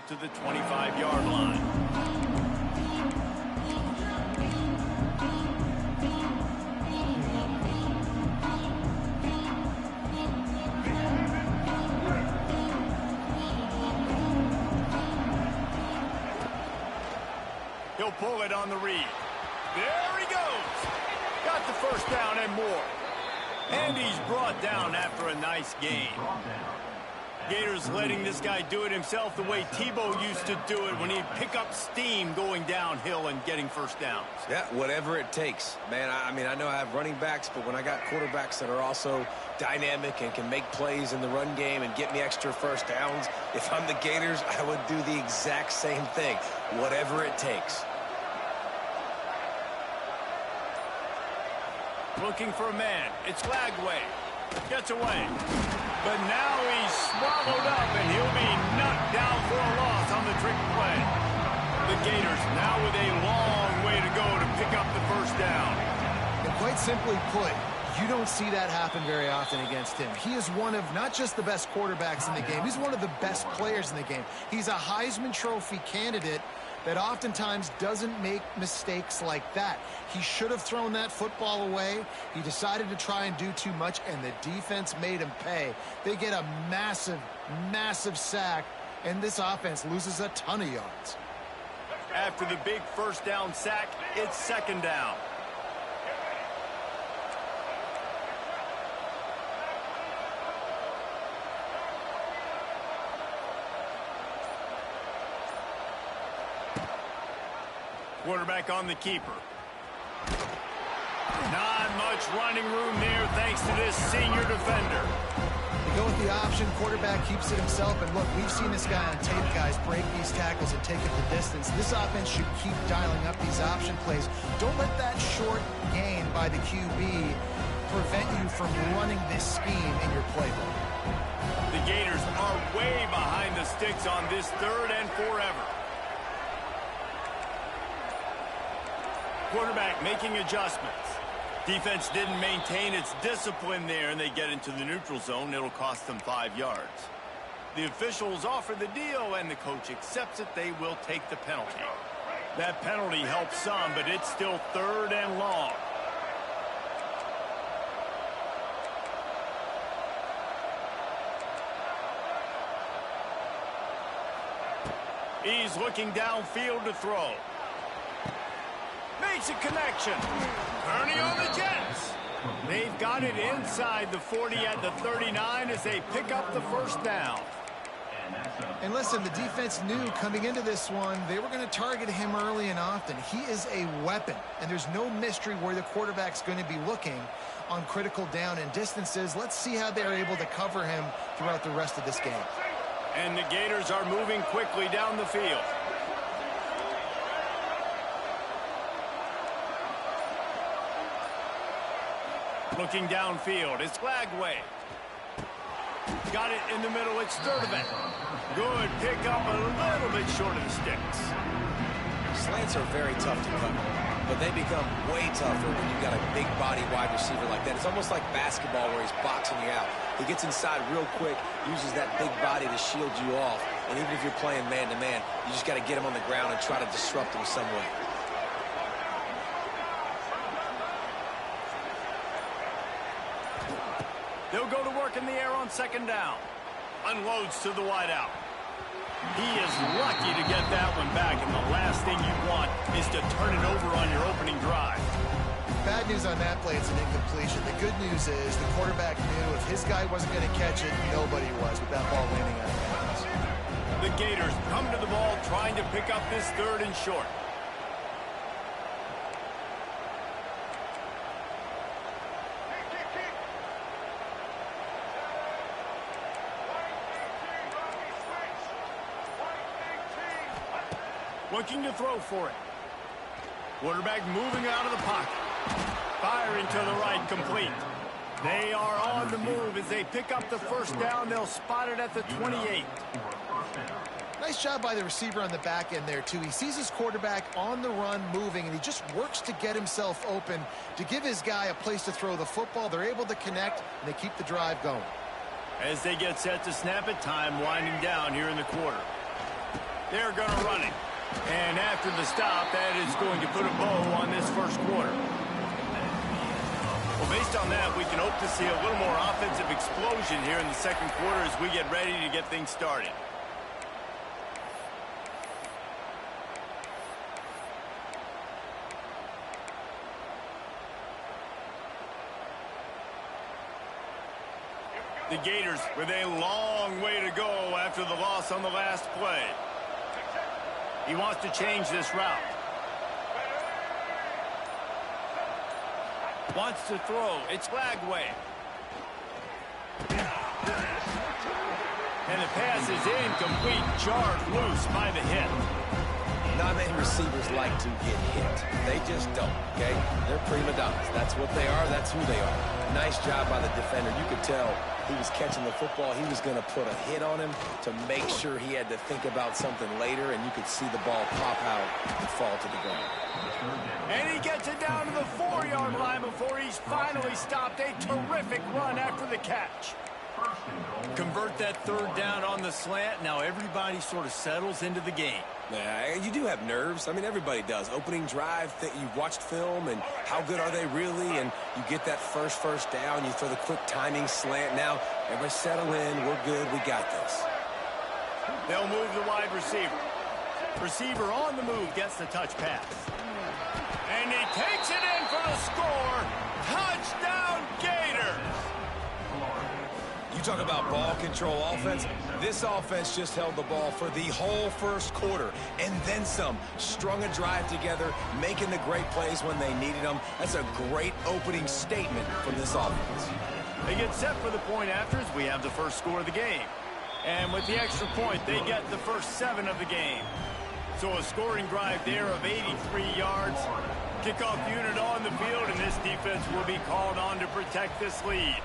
out to the 25-yard line. He'll pull it on the read. There he goes. Got the first down and more. And he's brought down after a nice gain. Gators letting this guy do it himself the way Tebow used to do it when he'd pick up steam going downhill and getting first downs. Yeah, whatever it takes. Man, I mean, I know I have running backs, but when I got quarterbacks that are also dynamic and can make plays in the run game and get me extra first downs, if I'm the Gators, I would do the exact same thing. Whatever it takes. Looking for a man. It's Lagway. Gets away. But now he's swallowed up, and he'll be knocked down for a loss on the trick play. The Gators now with a long way to go to pick up the first down. And quite simply put, you don't see that happen very often against him. He is one of not just the best quarterbacks in the game, he's one of the best players in the game. He's a Heisman Trophy candidate that oftentimes doesn't make mistakes like that. He should have thrown that football away. He decided to try and do too much, and the defense made him pay. They get a massive, massive sack, and this offense loses a ton of yards. After the big first down sack, it's second down. Quarterback on the keeper. Not much running room there thanks to this senior defender. They go with the option. Quarterback keeps it himself. And look, we've seen this guy on tape, guys, break these tackles and take it the distance. This offense should keep dialing up these option plays. Don't let that short gain by the QB prevent you from running this scheme in your playbook. The Gators are way behind the sticks on this third and forever. Quarterback making adjustments. Defense didn't maintain its discipline there, and they get into the neutral zone. It'll cost them 5 yards. The officials offer the deal, and the coach accepts it. They will take the penalty. That penalty helps some, but it's still third and long. He's looking downfield to throw. Makes a connection. Kearney on the Jets. They've got it inside the 40 at the 39 as they pick up the first down. And listen, the defense knew coming into this one, they were going to target him early and often. He is a weapon, and there's no mystery where the quarterback's going to be looking on critical down and distances. Let's see how they're able to cover him throughout the rest of this game. And the Gators are moving quickly down the field. Looking downfield, it's Lagway. Got it in the middle, it's Sturdivant. Good pick up, a little bit short of the sticks. Slants are very tough to cover, but they become way tougher when you've got a big body wide receiver like that. It's almost like basketball where he's boxing you out. He gets inside real quick, uses that big body to shield you off, and even if you're playing man-to-man, you just got to get him on the ground and try to disrupt him some way. They'll go to work in the air on second down. Unloads to the wideout. He is lucky to get that one back, and the last thing you want is to turn it over on your opening drive. Bad news on that play, it's an incompletion. The good news is the quarterback knew if his guy wasn't going to catch it, nobody was with that ball landing out of bounds. The Gators come to the ball trying to pick up this third and short. Looking to throw for it. Quarterback moving out of the pocket. Firing to the right, complete. They are on the move as they pick up the first down. They'll spot it at the 28. Nice job by the receiver on the back end there, too. He sees his quarterback on the run moving, and he just works to get himself open to give his guy a place to throw the football. They're able to connect, and they keep the drive going. As they get set to snap it, time winding down here in the quarter. They're going to run it. And after the stop, that is going to put a bow on this first quarter. Well, based on that, we can hope to see a little more offensive explosion here in the second quarter as we get ready to get things started. The Gators with a long way to go after the loss on the last play. He wants to change this route. Wants to throw. It's Lagway. And the pass is incomplete. Jarred loose by the hit. Not many receivers like to get hit. They just don't, okay? They're prima donnas. That's what they are. That's who they are. Nice job by the defender. You could tell he was catching the football. He was going to put a hit on him to make sure he had to think about something later, and you could see the ball pop out and fall to the ground. And he gets it down to the 4-yard line before he's finally stopped. A terrific run after the catch. Convert that third down on the slant. Now everybody sort of settles into the game. Yeah, you do have nerves. I mean, everybody does. Opening drive, you've watched film, and how good are they really? And you get that first down, you throw the quick timing slant. Now, everybody settle in. We're good. We got this. They'll move the wide receiver. Receiver on the move gets the touch pass. And he takes it in for the score. Touchdown, Gators! You talk about ball control offense. This offense just held the ball for the whole first quarter and then some. Strung a drive together, making the great plays when they needed them. That's a great opening statement from this offense. They get set for the point after as we have the first score of the game. And with the extra point, they get the first 7 of the game. So a scoring drive there of 83 yards. Kickoff unit on the field, and this defense will be called on to protect this lead.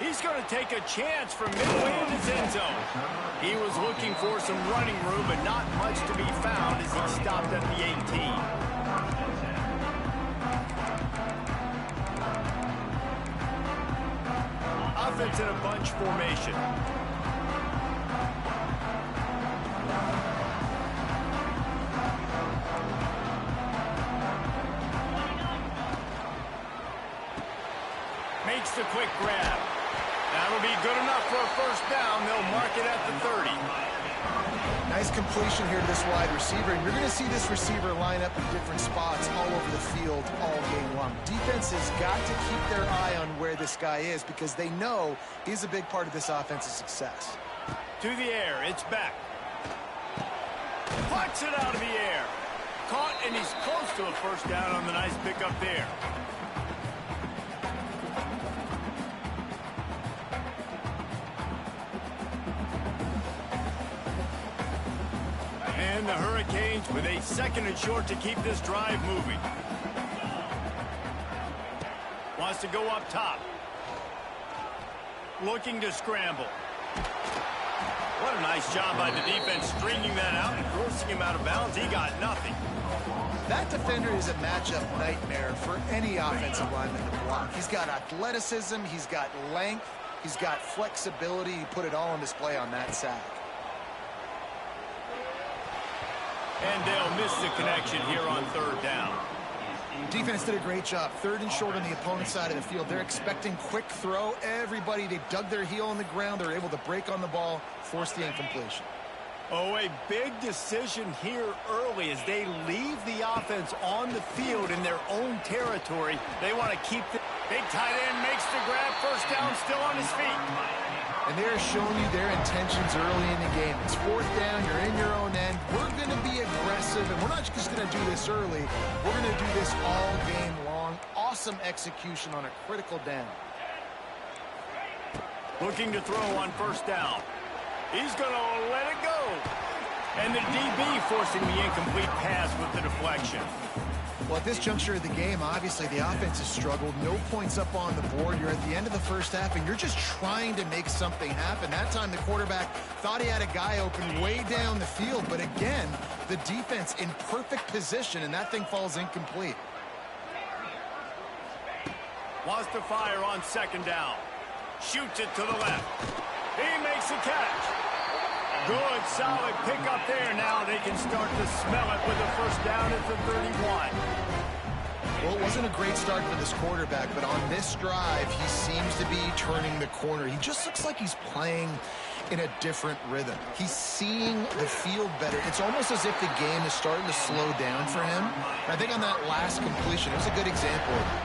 He's going to take a chance from midway in his end zone. He was looking for some running room, but not much to be found as he stopped at the 18. Offense in a bunch formation. Makes the quick grab. That'll be good enough for a first down. They'll mark it at the 30. Nice completion here to this wide receiver. And you're going to see this receiver line up in different spots all over the field all game long. Defense has got to keep their eye on where this guy is because they know he's a big part of this offense's success. To the air. It's back. Plucks it out of the air. Caught, and he's close to a first down on the nice pickup there. And the Hurricanes with a 2nd and short to keep this drive moving. Wants to go up top. Looking to scramble. What a nice job by the defense stringing that out and forcing him out of bounds. He got nothing. That defender is a matchup nightmare for any offensive lineman to block. He's got athleticism, he's got length, he's got flexibility. He put it all on display on that sack. And they'll miss the connection here on 3rd down. Defense did a great job. 3rd and short on the opponent's side of the field. They're expecting quick throw. Everybody, they dug their heel on the ground. They're able to break on the ball, force the incompletion. Oh, a big decision here early as they leave the offense on the field in their own territory. They want to keep the big tight end makes the grab. First down, still on his feet. And they're showing you their intentions early in the game. It's 4th down, you're in your own end. We're going to be aggressive, and we're not just going to do this early. We're going to do this all game long. Awesome execution on a critical down. Looking to throw on 1st down. He's going to let it go. And the DB forcing the incomplete pass with the deflection. Well, at this juncture of the game, obviously the offense has struggled. No points up on the board. You're at the end of the first half, and you're just trying to make something happen. That time, the quarterback thought he had a guy open way down the field. But again, the defense in perfect position, and that thing falls incomplete. Wants to fire on 2nd down. Shoots it to the left. He makes the catch. Good, solid pickup there. Now they can start to smell it with a first down at the 31. Well, it wasn't a great start for this quarterback, but on this drive, he seems to be turning the corner. He just looks like he's playing in a different rhythm. He's seeing the field better. It's almost as if the game is starting to slow down for him. I think on that last completion, it was a good example of it.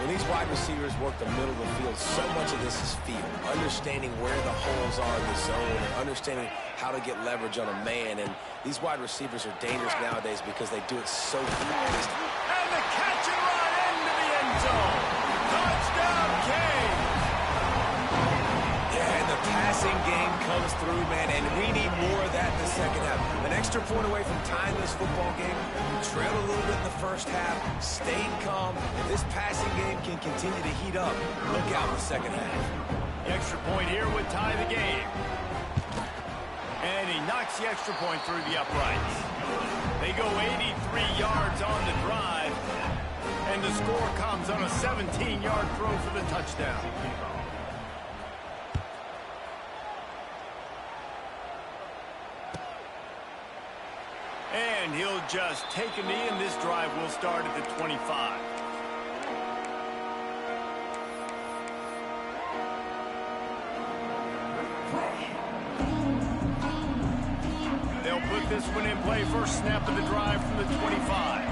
When these wide receivers work the middle of the field, so much of this is feel. Understanding where the holes are in the zone, and understanding how to get leverage on a man. And these wide receivers are dangerous nowadays because they do it so fast. And the catch and run into the end zone. Touchdown, Canes. Yeah, and the passing game comes through, man, and we need more of that in the second half. An extra point away from tying this football game. We trailed a little bit in the first half, stayed calm. If this passing game can continue to heat up, look out in the second half. The extra point here would tie the game. And he knocks the extra point through the uprights. They go 83 yards on the drive, and the score comes on a 17-yard throw for the touchdown. And he'll just take a knee, and this drive will start at the 25. They'll put this one in play. First snap of the drive from the 25.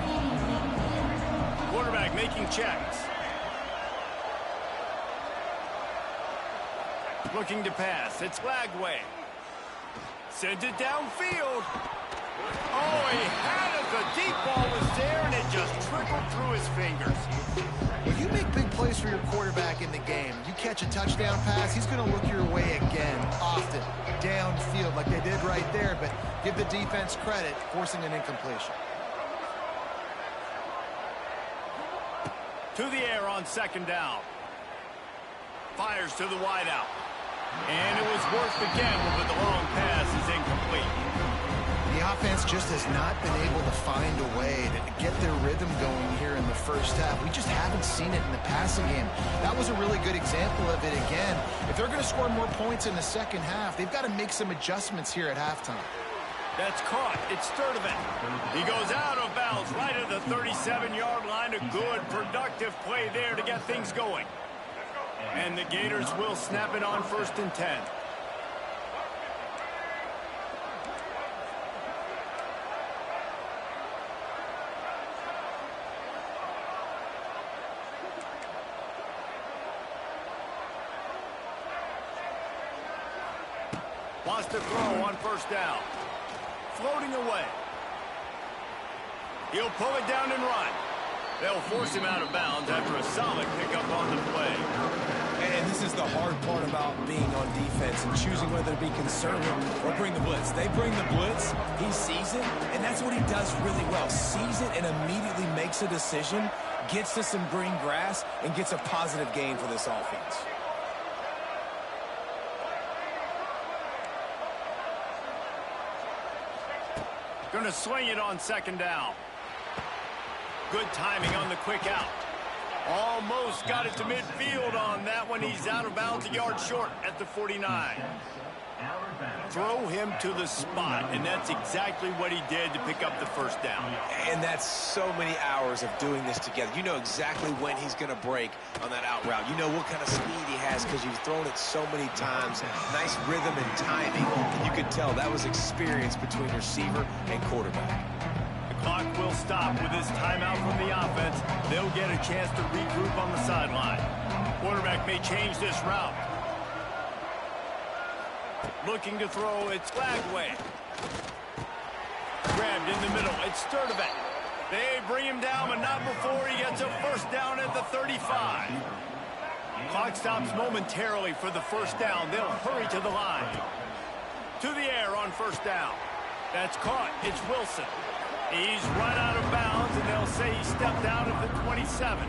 Quarterback making checks. Looking to pass. It's Lagway. Sends it downfield. Oh, he had it. The deep ball was there, and it just trickled through his fingers. When you make big plays for your quarterback in the game, you catch a touchdown pass, he's going to look your way again, often, downfield like they did right there, but give the defense credit, forcing an incompletion. To the air on second down. Fires to the wideout. And it was worth the gamble, but the long pass is incomplete. The offense just has not been able to find a way to get their rhythm going here in the first half. We just haven't seen it in the passing game. That was a really good example of it again. If they're going to score more points in the second half, they've got to make some adjustments here at halftime. That's caught. It's Sturdivant. He goes out of bounds right at the 37-yard line. A good, productive play there to get things going. And the Gators will snap it on 1st and 10. Wants to throw on 1st down. Floating away. He'll pull it down and run. They'll force him out of bounds after a solid pickup on the play. And this is the hard part about being on defense and choosing whether to be conservative or bring the blitz. They bring the blitz, he sees it, and that's what he does really well. Sees it and immediately makes a decision, gets to some green grass, and gets a positive gain for this offense. Going to swing it on 2nd down. Good timing on the quick out. Almost got it to midfield on that one. He's out of bounds, a yard short at the 49. Throw him to the spot, and that's exactly what he did to pick up the 1st down. And that's so many hours of doing this together. You know exactly when he's going to break on that out route. You know what kind of speed he has because you've thrown it so many times. Nice rhythm and timing. And you could tell that was experience between receiver and quarterback. The clock will stop with this timeout from the offense. They'll get a chance to regroup on the sideline. Quarterback may change this route. Looking to throw, it's Lagway. Grabbed in the middle, it's Sturdivant. They bring him down, but not before he gets a 1st down at the 35. Clock stops momentarily for the 1st down. They'll hurry to the line. To the air on 1st down. That's caught, it's Wilson. He's run out of bounds, and they'll say he stepped out of the 27.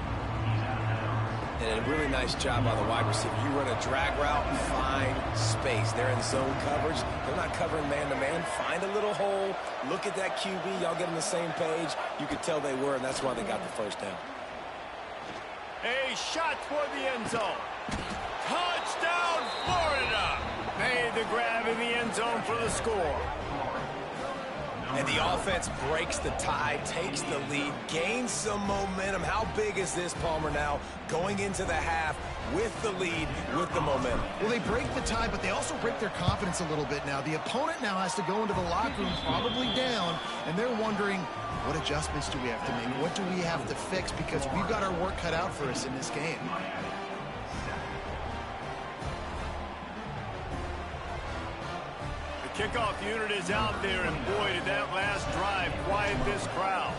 And a really nice job by the wide receiver. You run a drag route, find space. They're in zone coverage. They're not covering man-to-man. Find a little hole. Look at that QB. Y'all get on the same page. You could tell they were, and that's why they got the 1st down. A shot for the end zone. the grab in the end zone for the score. And the offense breaks the tie, takes the lead, gains some momentum. How big is this, Palmer, now going into the half with the lead, with the momentum? Well, they break the tie, but they also break their confidence a little bit now. The opponent now has to go into the locker room probably down, and they're wondering, what adjustments do we have to make? What do we have to fix? Because we've got our work cut out for us in this game. Kickoff unit is out there, and boy, did that last drive quiet this crowd.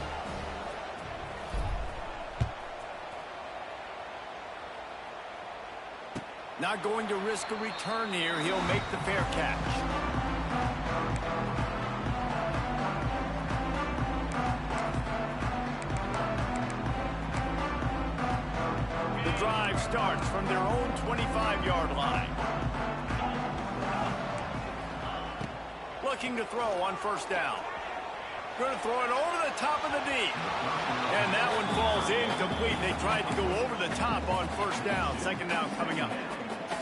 Not going to risk a return here. He'll make the fair catch. The drive starts from their own 25-yard line. Looking to throw on first down. Going to throw it over the top of the D. And that one falls incomplete. They tried to go over the top on first down. Second down coming up.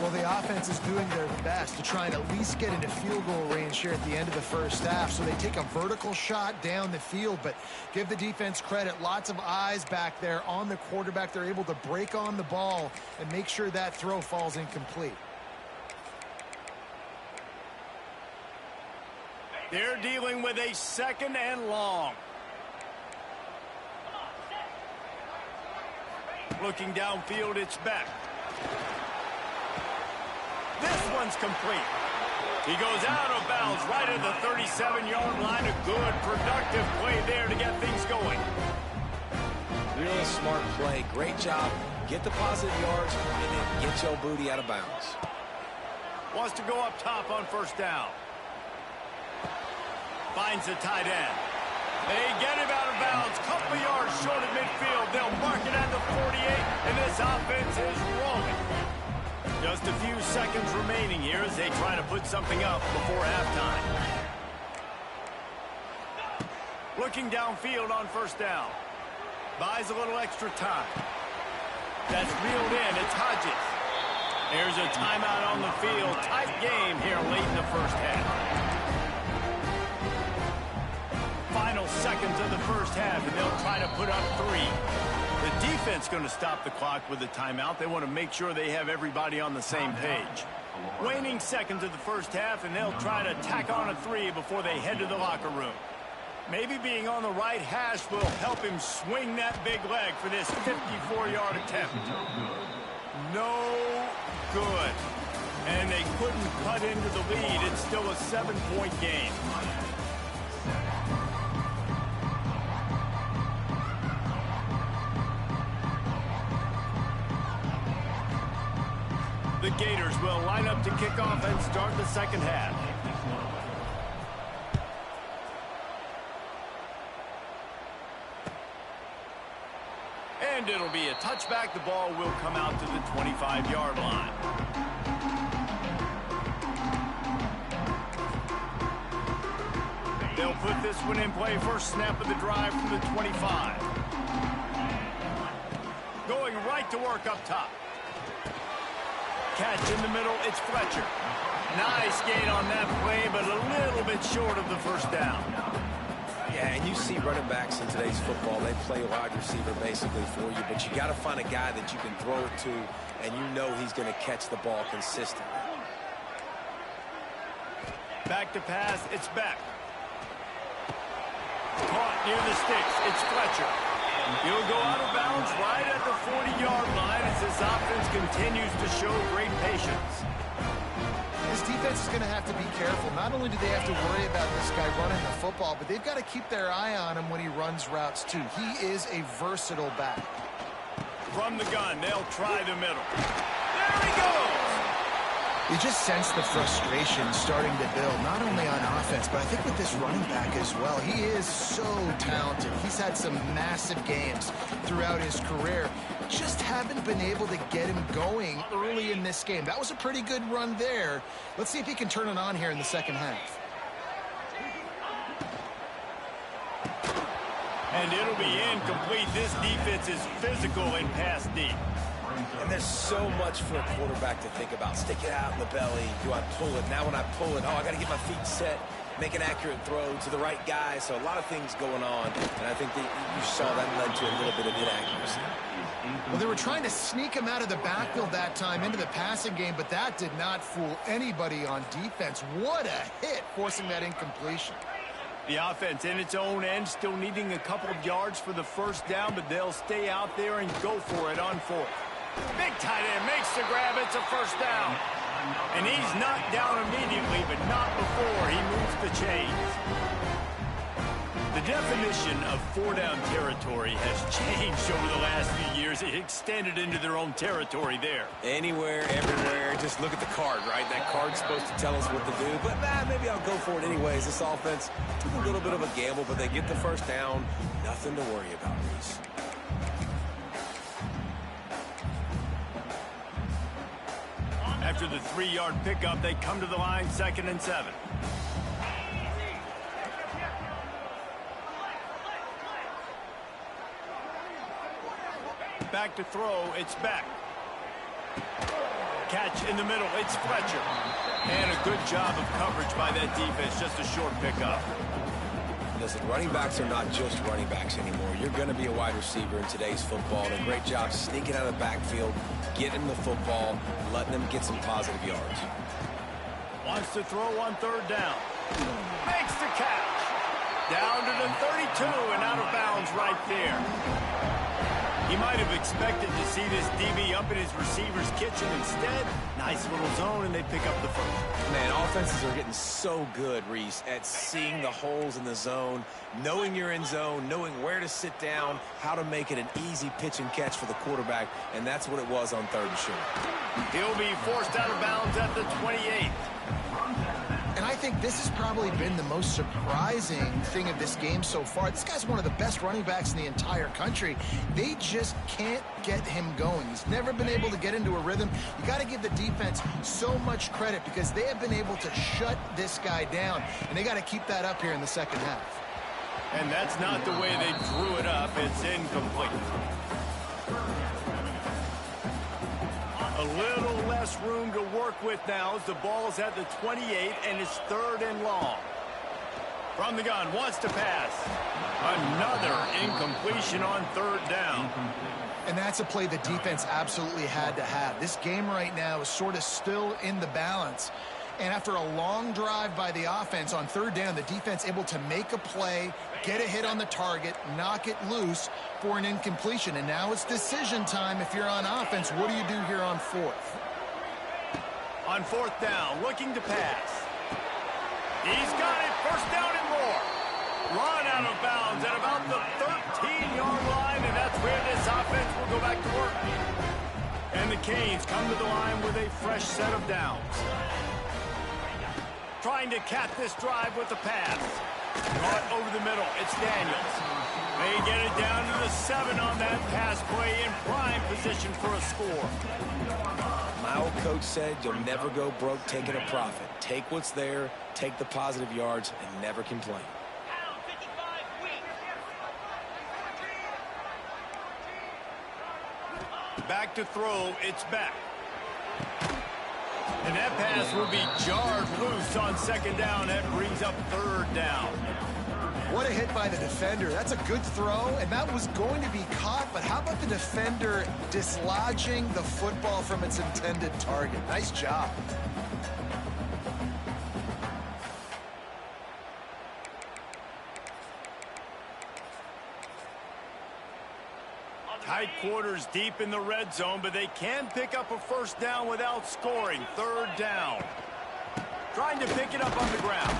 Well, the offense is doing their best to try and at least get into field goal range here at the end of the first half. So they take a vertical shot down the field, but give the defense credit. Lots of eyes back there on the quarterback. They're able to break on the ball and make sure that throw falls incomplete. They're dealing with a second and long. Looking downfield, it's Beck. This one's complete. He goes out of bounds right at the 37-yard line. A good, productive play there to get things going. Really smart play. Great job. Get the positive yards and then get your booty out of bounds. Wants to go up top on first down. Finds the tight end. They get him out of bounds. Couple yards short of midfield. They'll mark it at the 48, and this offense is rolling. Just a few seconds remaining here as they try to put something up before halftime. Looking downfield on first down. Buys a little extra time. That's reeled in. It's Hodges. There's a timeout on the field. Tight game here late in the first half. Final seconds of the first half, and they'll try to put up 3. The defense going to stop the clock with a timeout. They want to make sure they have everybody on the same page. Waning seconds of the first half, and they'll try to tack on a 3 before they head to the locker room. Maybe being on the right hash will help him swing that big leg for this 54-yard attempt. No good. And they couldn't cut into the lead. It's still a 7-point game. The Gators will line up to kick off and start the second half. And it'll be a touchback. The ball will come out to the 25-yard line. They'll put this one in play. First snap of the drive from the 25. Going right to work up top. Catch in the middle, it's Fletcher. Nice gain on that play, but a little bit short of the first down. Yeah, and you see running backs in today's football, they play wide receiver basically for you, but you got to find a guy that you can throw it to, and you know he's going to catch the ball consistently. Back to pass, it's Beck. Caught near the sticks, it's Fletcher. He'll go out of bounds right at the 40-yard line as this offense continues to show great patience. This defense is going to have to be careful. Not only do they have to worry about this guy running the football, but they've got to keep their eye on him when he runs routes too. He is a versatile back. From the gun, they'll try the middle. There he goes! You just sense the frustration starting to build, not only on offense, but I think with this running back as well. He is so talented. He's had some massive games throughout his career. Just haven't been able to get him going early in this game. That was a pretty good run there. Let's see if he can turn it on here in the second half. And it'll be incomplete. This defense is physical in pass deep. And there's so much for a quarterback to think about. Stick it out in the belly. Do I pull it? Now when I pull it, I got to get my feet set, make an accurate throw to the right guy. So a lot of things going on. And I think that you saw that led to a little bit of inaccuracy. Well, they were trying to sneak him out of the backfield that time into the passing game, but that did not fool anybody on defense. What a hit, forcing that incompletion. The offense in its own end, still needing a couple of yards for the first down, but they'll stay out there and go for it on fourth. Big tight end makes the grab. It's a first down. And he's knocked down immediately, but not before he moves the chains. The definition of four-down territory has changed over the last few years. It extended into their own territory there. Anywhere, everywhere, just look at the card, right? That card's supposed to tell us what to do, but maybe I'll go for it anyways. This offense took a little bit of a gamble, but they get the first down. Nothing to worry about, Reese. After the 3-yard pickup, they come to the line, 2nd and 7. Back to throw, it's Beck. Catch in the middle, it's Fletcher. And a good job of coverage by that defense, just a short pickup. Listen, running backs are not just running backs anymore. You're going to be a wide receiver in today's football. And a great job sneaking out of the backfield, getting the football, letting them get some positive yards. Wants to throw on 3rd down. Makes the catch. Down to the 32 and out of bounds right there. He might have expected to see this DB up in his receiver's kitchen. Instead, nice little zone, and they pick up the first. Man, offenses are getting so good, Reese, at seeing the holes in the zone, knowing you're in zone, knowing where to sit down, how to make it an easy pitch and catch for the quarterback, and that's what it was on 3rd and short. He'll be forced out of bounds at the 28th. And I think this has probably been the most surprising thing of this game so far. This guy's one of the best running backs in the entire country. They just can't get him going. He's never been able to get into a rhythm. You got to give the defense so much credit because they have been able to shut this guy down, and they got to keep that up here in the second half. And that's not the way they drew it up. It's incomplete. A little less room to work with now as the ball's at the 28 and it's 3rd and long. From the gun, wants to pass. Another incompletion on 3rd down. And that's a play the defense absolutely had to have. This game right now is sort of still in the balance. And after a long drive by the offense on 3rd down, the defense able to make a play, get a hit on the target, knock it loose for an incompletion. And now it's decision time if you're on offense. What do you do here on 4th? On 4th down, looking to pass. He's got it, 1st down and more. Run out of bounds at about the 13-yard line, and that's where this offense will go back to work. And the Canes come to the line with a fresh set of downs. Trying to cap this drive with the pass. Caught over the middle. It's Daniels. They get it down to the 7 on that pass play in prime position for a score. My old coach said you'll never go broke taking a profit. Take what's there, take the positive yards, and never complain. Back to throw. It's back. And that pass will be jarred loose on 2nd down. That brings up 3rd down. What a hit by the defender. That's a good throw, and that was going to be caught, but how about the defender dislodging the football from its intended target? Nice job. Tight quarters deep in the red zone, but they can pick up a 1st down without scoring. 3rd down. Trying to pick it up on the ground.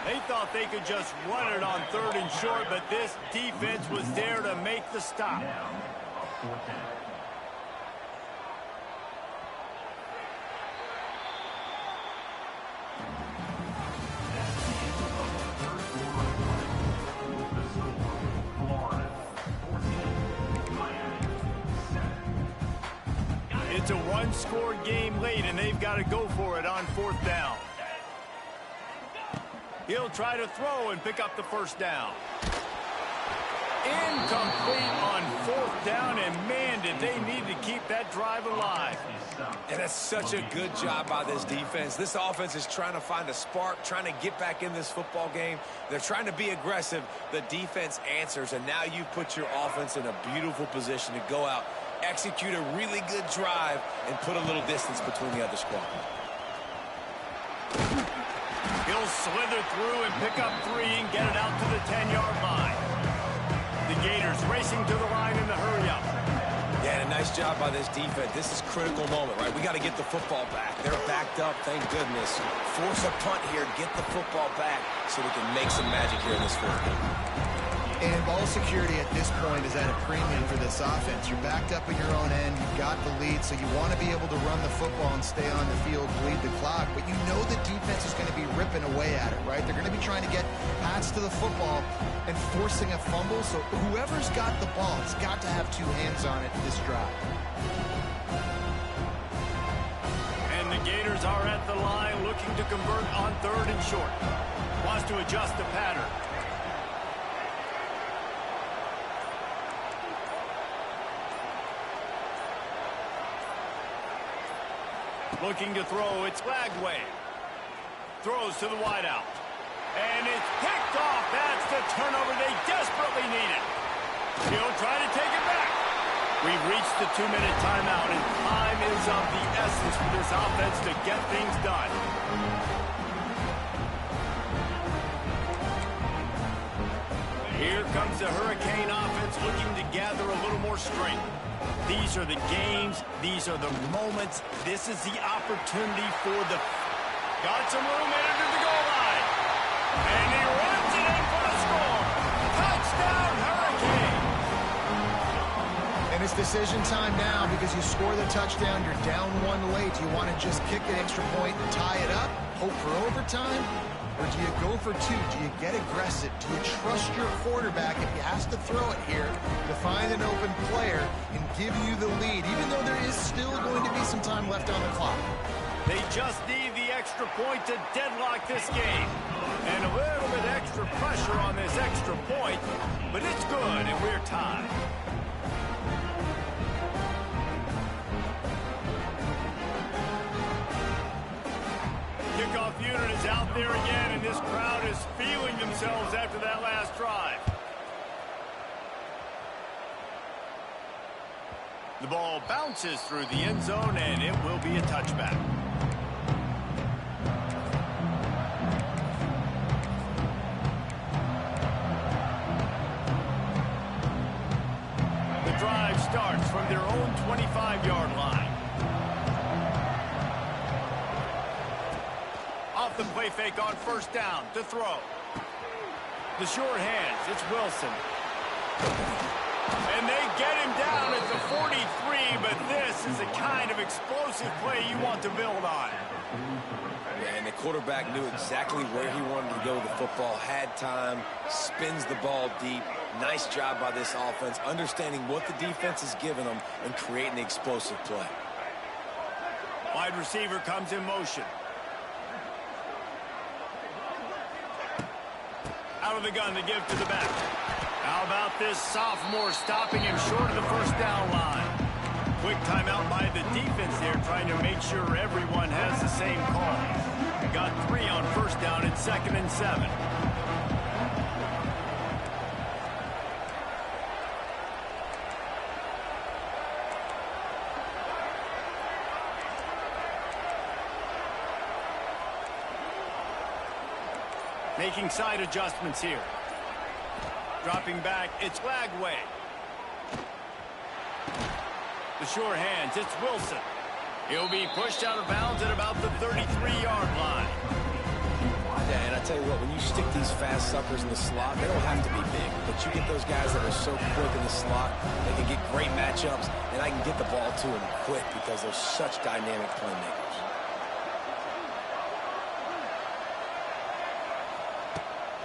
They thought they could just run it on 3rd and short, but this defense was there to make the stop. It's a one-score game late, and they've got to go for it on 4th down. He'll try to throw and pick up the 1st down. Incomplete on 4th down, and man, did they need to keep that drive alive. And that's such a good job by this defense. This offense is trying to find a spark, trying to get back in this football game. They're trying to be aggressive. The defense answers, and now you put your offense in a beautiful position to go out, execute a really good drive, and put a little distance between the other squad. He'll slither through and pick up 3 and get it out to the 10-yard line. The Gators racing to the line in the hurry-up. Yeah, and a nice job by this defense. This is a critical moment, right? We got to get the football back. They're backed up, thank goodness. Force a punt here, get the football back so we can make some magic here in this 4th quarter. And ball security at this point is at a premium for this offense. You're backed up in your own end. You've got the lead, so you want to be able to run the football and stay on the field, bleed the clock. But you know the defense is going to be ripping away at it, right? They're going to be trying to get Pats to the football and forcing a fumble. So whoever's got the ball has got to have 2 hands on it this drive. And the Gators are at the line looking to convert on 3rd and short. Wants to adjust the pattern. Looking to throw, it's Lagway. Throws to the wideout. And it's picked off. That's the turnover they desperately needed. He'll try to take it back. We've reached the 2-minute timeout, and time is of the essence for this offense to get things done. Here comes the Hurricane offense looking to gather a little more strength. These are the games. These are the moments. This is the opportunity for the... Got some room into the goal line. And he runs it in for the score. Touchdown, Hurricane. And it's decision time now because you score the touchdown. You're down 1 late. Do you want to just kick an extra point and tie it up? Hope for overtime? Or do you go for 2? Do you get aggressive? Do you trust your quarterback if he has to throw it here to find an open player and give you the lead, even though there is still going to be some time left on the clock? They just need the extra point to deadlock this game. And a little bit extra pressure on this extra point, but it's good, and we're tied. Kickoff unit is out there again, and this crowd is feeling themselves after that last drive. The ball bounces through the end zone, and it will be a touchback. The drive starts from their own 25-yard line. Off the play fake on 1st down to throw. The short hands, it's Wilson. And they get him down at the 43, but this is the kind of explosive play you want to build on. And the quarterback knew exactly where he wanted to go with the football, had time, spins the ball deep. Nice job by this offense, understanding what the defense is giving them and creating the explosive play. Wide receiver comes in motion. Out of the gun to give to the back. How about this sophomore stopping him short of the 1st down line? Quick timeout by the defense there, trying to make sure everyone has the same call. Got 3 on 1st down at 2nd and 7. Making side adjustments here. Dropping back, it's Lagway. The short hands, it's Wilson. He'll be pushed out of bounds at about the 33-yard line. Yeah, and I tell you what, when you stick these fast suckers in the slot, they don't have to be big, but you get those guys that are so quick in the slot, they can get great matchups, and I can get the ball to them quick because they're such dynamic playmakers.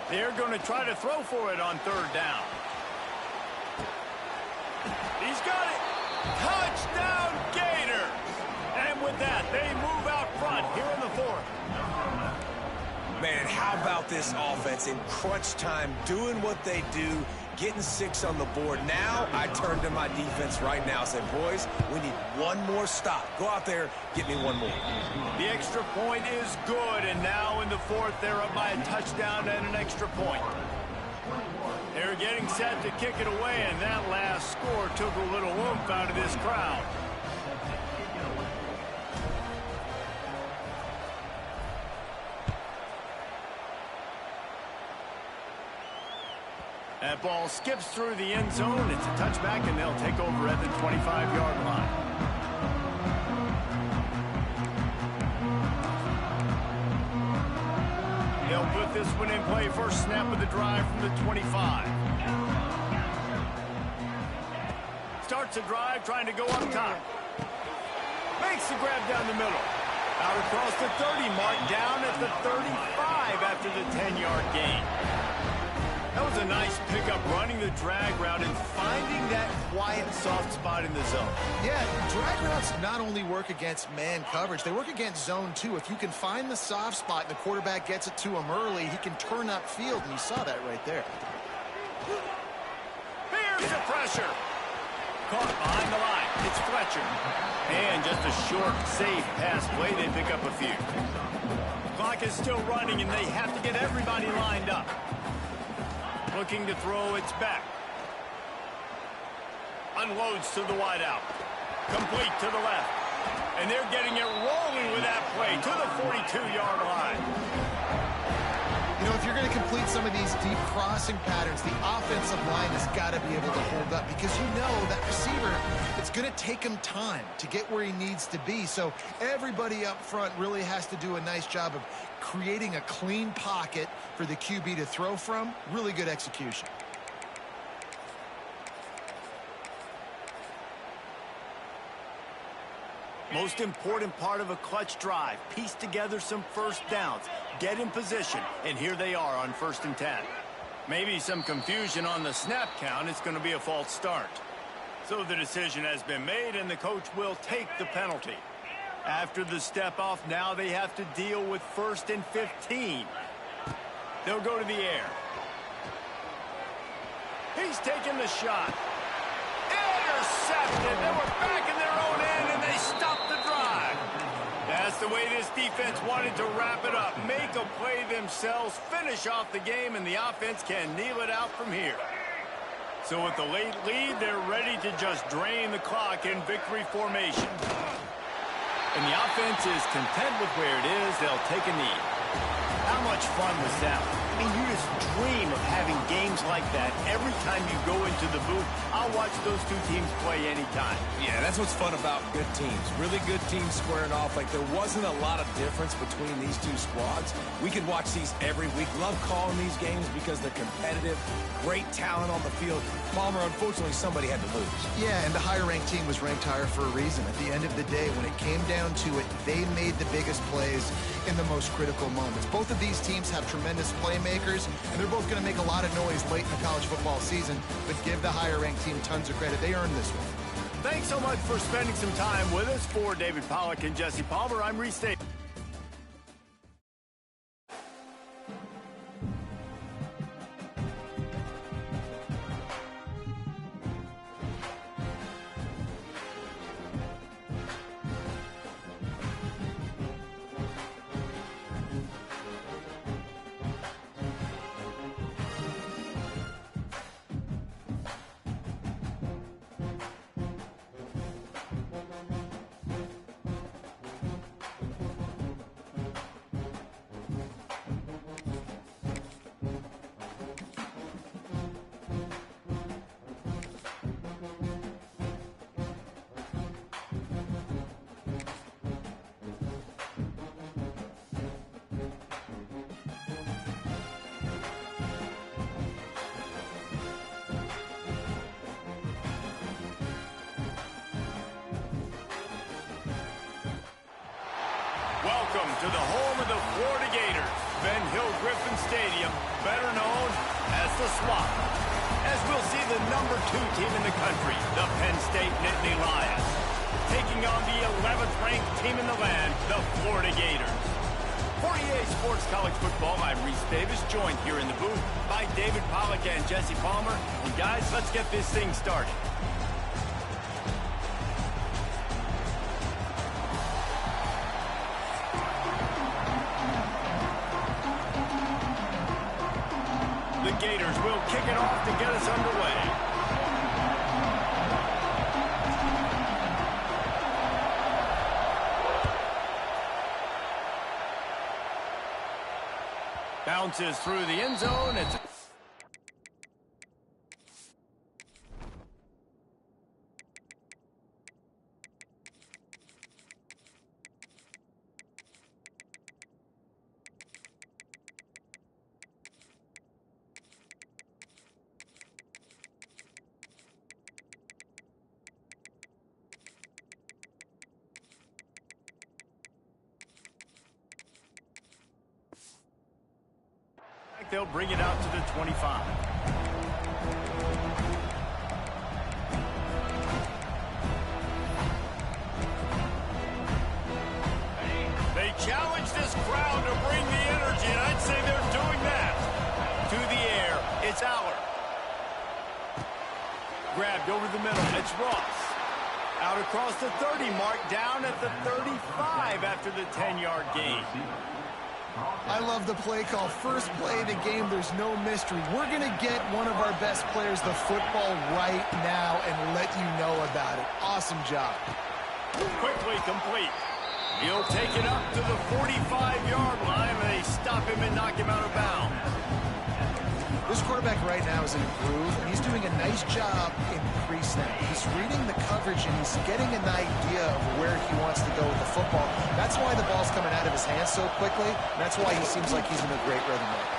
They're going to try to throw for it on 3rd down. He's got it. Touchdown, Gators. And with that, they move out front here in the 4th. Man, how about this offense in crunch time, doing what they do, getting 6 on the board. Now I turn to my defense right now and say, boys, we need one more stop. Go out there, get me one more. The extra point is good, and now in the fourth, they're up by a touchdown and an extra point. They're getting set to kick it away, and that last score took a little oomph out of this crowd. That ball skips through the end zone. It's a touchback, and they'll take over at the 25-yard line. They'll put this one in play. First snap of the drive from the 25. Starts the drive, trying to go up top. Makes the grab down the middle. Out across the 30 mark, down at the 35 after the 10-yard gain. That was a nice pickup, running the drag route and finding that quiet, soft spot in the zone. Yeah, drag routes not only work against man coverage, they work against zone too. If you can find the soft spot and the quarterback gets it to him early, he can turn upfield, and you saw that right there. Here's the pressure. Caught behind the line. It's Fletcher. And just a short, safe pass play. They pick up a few. Clock is still running, and they have to get everybody lined up. Looking to throw, it's back. Unloads to the wideout. Complete to the left. And they're getting it rolling with that play to the 42-yard line. You know, if you're going to complete some of these deep crossing patterns, the offensive line has got to be able to hold up, because you know that receiver, it's going to take him time to get where he needs to be. So everybody up front really has to do a nice job of creating a clean pocket for the QB to throw from. Really good execution. Most important part of a clutch drive. Piece together some first downs. Get in position. And here they are on 1st and 10. Maybe some confusion on the snap count. It's going to be a false start. So the decision has been made, and the coach will take the penalty. After the step off, now they have to deal with 1st and 15. They'll go to the air. He's taking the shot. Intercepted. They were back in their own end, and they stopped the drive. That's the way this defense wanted to wrap it up. Make a play themselves, finish off the game, and the offense can kneel it out from here. So with the late lead, they're ready to just drain the clock in victory formation. And the offense is content with where it is. They'll take a knee. How much fun was that? I mean, you just dream of having games like that every time you go into the booth. I'll watch those two teams play anytime. Yeah, that's what's fun about good teams. Really good teams squaring off. Like, there wasn't a lot of difference between these two squads. We could watch these every week. Love calling these games because they're competitive. Great talent on the field. Palmer, unfortunately, somebody had to lose. Yeah, and the higher-ranked team was ranked higher for a reason. At the end of the day, when it came down to it, they made the biggest plays in the most critical moments. Both of these teams have tremendous playmakers, and they're both going to make a lot of noise late in the college football season, but give the higher-ranked team tons of credit. They earned this one. Thanks so much for spending some time with us. For David Pollack and Jesse Palmer, I'm Reese Davis. Welcome to the home of the Florida Gators, Ben Hill Griffin Stadium, better known as the Swamp. As we'll see the number 2 team in the country, the Penn State Nittany Lions, taking on the 11th ranked team in the land, the Florida Gators. For EA Sports College Football, I'm Reese Davis, joined here in the booth by David Pollack and Jesse Palmer. And guys, let's get this thing started. The Gators will kick it off to get us underway. Bounces through the end zone. It's they'll bring it out to the 25. They challenge this crowd to bring the energy, and I'd say they're doing that. To the air, it's Aller. Grabbed over the middle, it's Ross. Out across the 30 mark, down at the 35 after the 10-yard gain. I love the play call. First play of the game, there's no mystery. We're going to get one of our best players the football right now and let you know about it. Awesome job. Quickly complete. He'll take it up to the 45-yard line, and they stop him and knock him out of bounds. This quarterback right now is in a groove, and he's doing a nice job in pre-snap. He's reading the coverage, and he's getting an idea of where he wants to go with the football. That's why the ball's coming out of his hands so quickly, and that's why he seems like he's in a great rhythm right.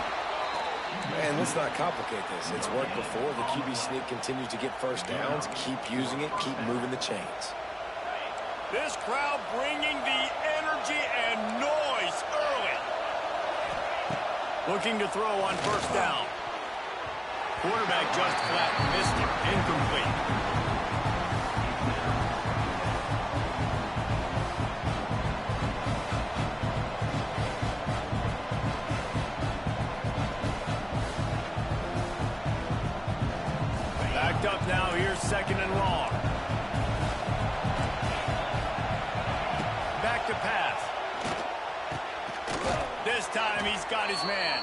And let's not complicate this. It's worked before. The QB sneak continues to get first downs. Keep using it. Keep moving the chains. This crowd bringing the energy and noise early. Looking to throw on first down. Quarterback just flat missed it. Incomplete. Backed up now. Here's second and long. Back to pass. This time he's got his man.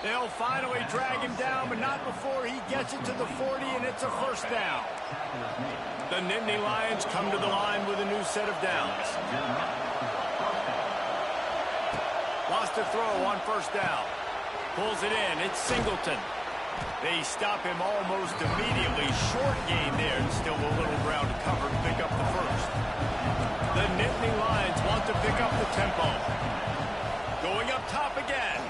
They'll finally drag him down, but not before he gets it to the 40, and it's a first down. The Nittany Lions come to the line with a new set of downs. Lost a throw on first down. Pulls it in. It's Singleton. They stop him almost immediately. Short gain there, and still a little ground to cover to pick up the first. The Nittany Lions want to pick up the tempo. Going up top again.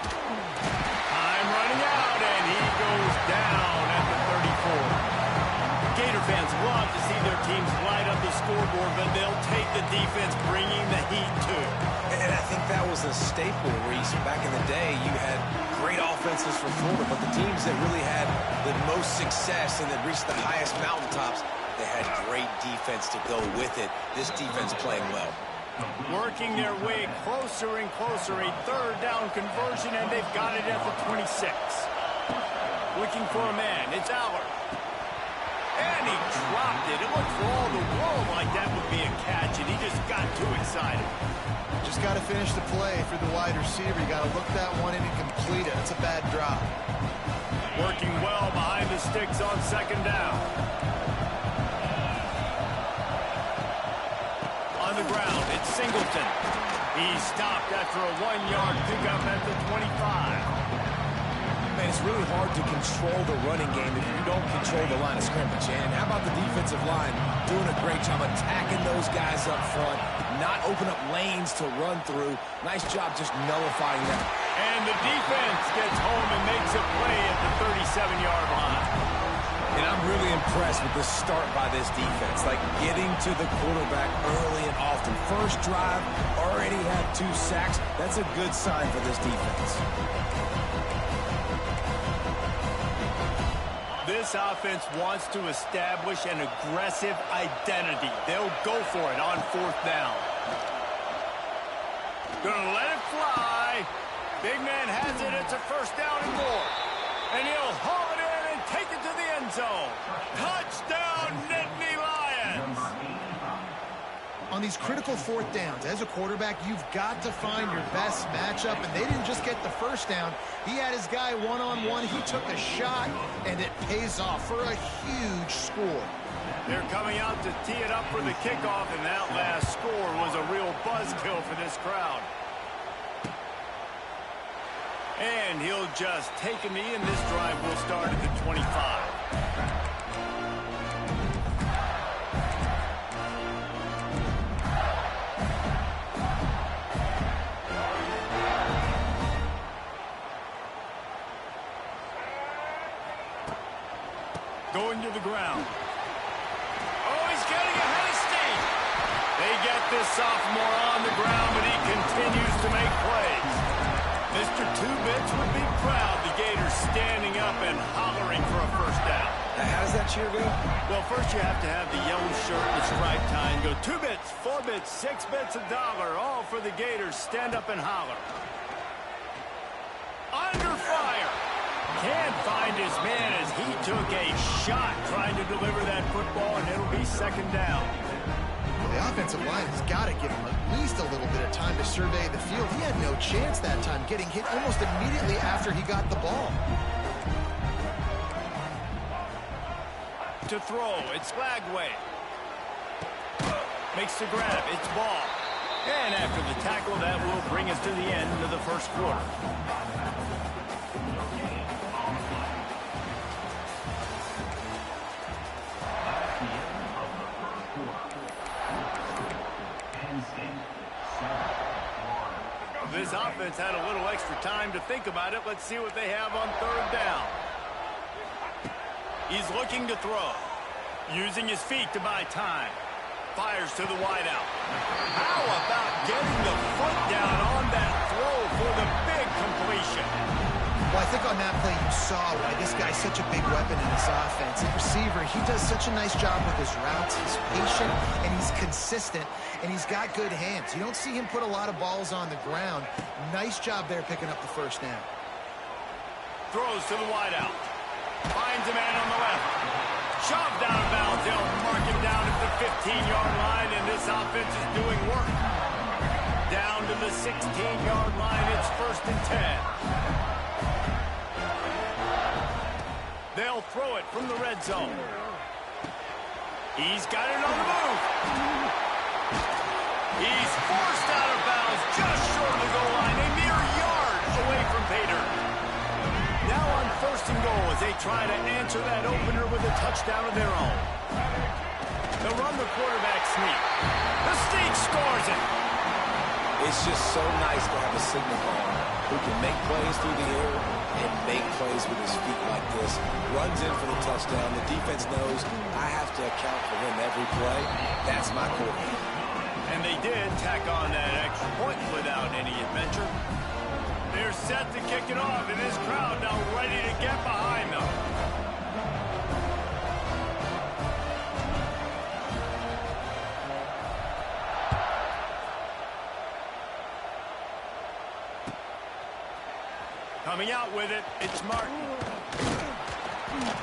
Time running out, and he goes down at the 34. Gator fans love to see their teams light up the scoreboard, but they'll take the defense bringing the heat too. And I think that was a staple, Reese. Back in the day, you had great offenses from Florida, but the teams that really had the most success and that reached the highest mountaintops, they had great defense to go with it. This defense playing well. Working their way closer and closer, a third down conversion, and they've got it at the 26. Looking for a man, it's Aller. And he dropped it. It looked for all the world like that would be a catch, and he just got too excited. Just got to finish the play for the wide receiver. You got to look that one in and complete it. It's a bad drop. Working well behind the sticks on second down. On the ground, it's Singleton. He's stopped after a 1-yard pickup at the 25. Man, it's really hard to control the running game if you don't control the line of scrimmage. And how about the defensive line doing a great job attacking those guys up front, not open up lanes to run through. Nice job just nullifying them. And the defense gets home and makes a play at the 37-yard line. And I'm really impressed with the start by this defense, like getting to the quarterback early and often. First drive, already had 2 sacks. That's a good sign for this defense. This offense wants to establish an aggressive identity. They'll go for it on fourth down. Gonna let it fly. Big man has it. It's a first down and more. And he'll haul it in and take it to the end zone. Touchdown, Nittany Lions. On these critical fourth downs, as a quarterback, you've got to find your best matchup, and they didn't just get the first down. He had his guy one-on-one. He took a shot, and it pays off for a huge score. They're coming out to tee it up for the kickoff, and that last score was a real buzzkill for this crowd. And he'll just take a knee, and this drive will start at the 25. Going to the ground. Oh, he's getting ahead of steam. They get this sophomore on the ground, but he continues to make plays. Mr. Two-Bits would be proud. The Gators standing up and hollering for a first down. Now, how does that cheer go? Well, first you have to have the yellow shirt and the striped tie and go 2 bits, 4 bits, 6 bits, $1, all for the Gators. Stand up and holler. Under fire. Can't find his man as he took a shot trying to deliver that football, and it'll be second down. Well, the offensive line has got to give him at least a little bit of time to survey the field. He had no chance that time, getting hit almost immediately after he got the ball. To throw, it's Lagway. Makes the grab, it's ball. And after the tackle, that will bring us to the end of the first quarter. This offense had a little extra time to think about it. Let's see what they have on third down. He's looking to throw. Using his feet to buy time. Fires to the wideout. How about getting the foot down on that throw for the big completion? Well, I think on that play you saw why this guy's such a big weapon in this offense. The receiver, he does such a nice job with his routes. He's patient, and he's consistent, and he's got good hands. You don't see him put a lot of balls on the ground. Nice job there picking up the first down. Throws to the wideout. Finds a man on the left. Shoved out of bounds. They'll mark him down at the 15-yard line, and this offense is doing work. Down to the 16-yard line. It's 1st and 10. They'll throw it from the red zone. He's got it on the move. He's forced out of bounds just short of the goal line, a mere yard away from Pater. Now on 1st and goal as they try to answer that opener with a touchdown of their own. They'll run the quarterback sneak. The sneak scores it. It's just so nice to have a signal caller who can make plays through the air and make plays with his feet like this. Runs in for the touchdown. The defense knows I have to account for him every play. That's my quarterback. And they did tack on that extra point without any adventure. They're set to kick it off, and this crowd now ready to get behind them. Coming out with it, it's Martin.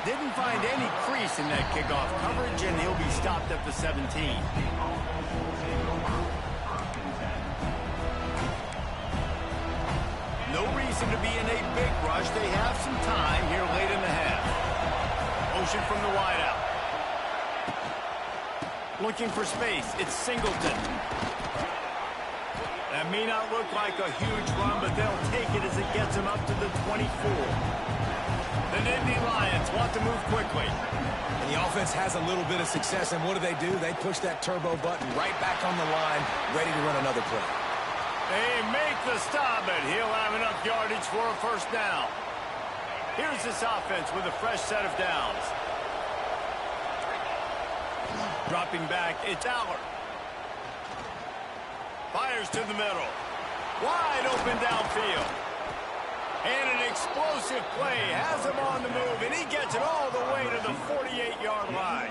Didn't find any crease in that kickoff coverage, and he'll be stopped at the 17. No reason to be in a big rush. They have some time here late in the half. Motion from the wideout. Looking for space. It's Singleton. That may not look like a huge run, but they'll take it as it gets them up to the 24. The Nittany Lions want to move quickly. And the offense has a little bit of success, and what do? They push that turbo button right back on the line, ready to run another play. They make the stop, and he'll have enough yardage for a first down. Here's this offense with a fresh set of downs. Dropping back, it's Aller. Fires to the middle. Wide open downfield. And an explosive play has him on the move, and he gets it all the way to the 48-yard line.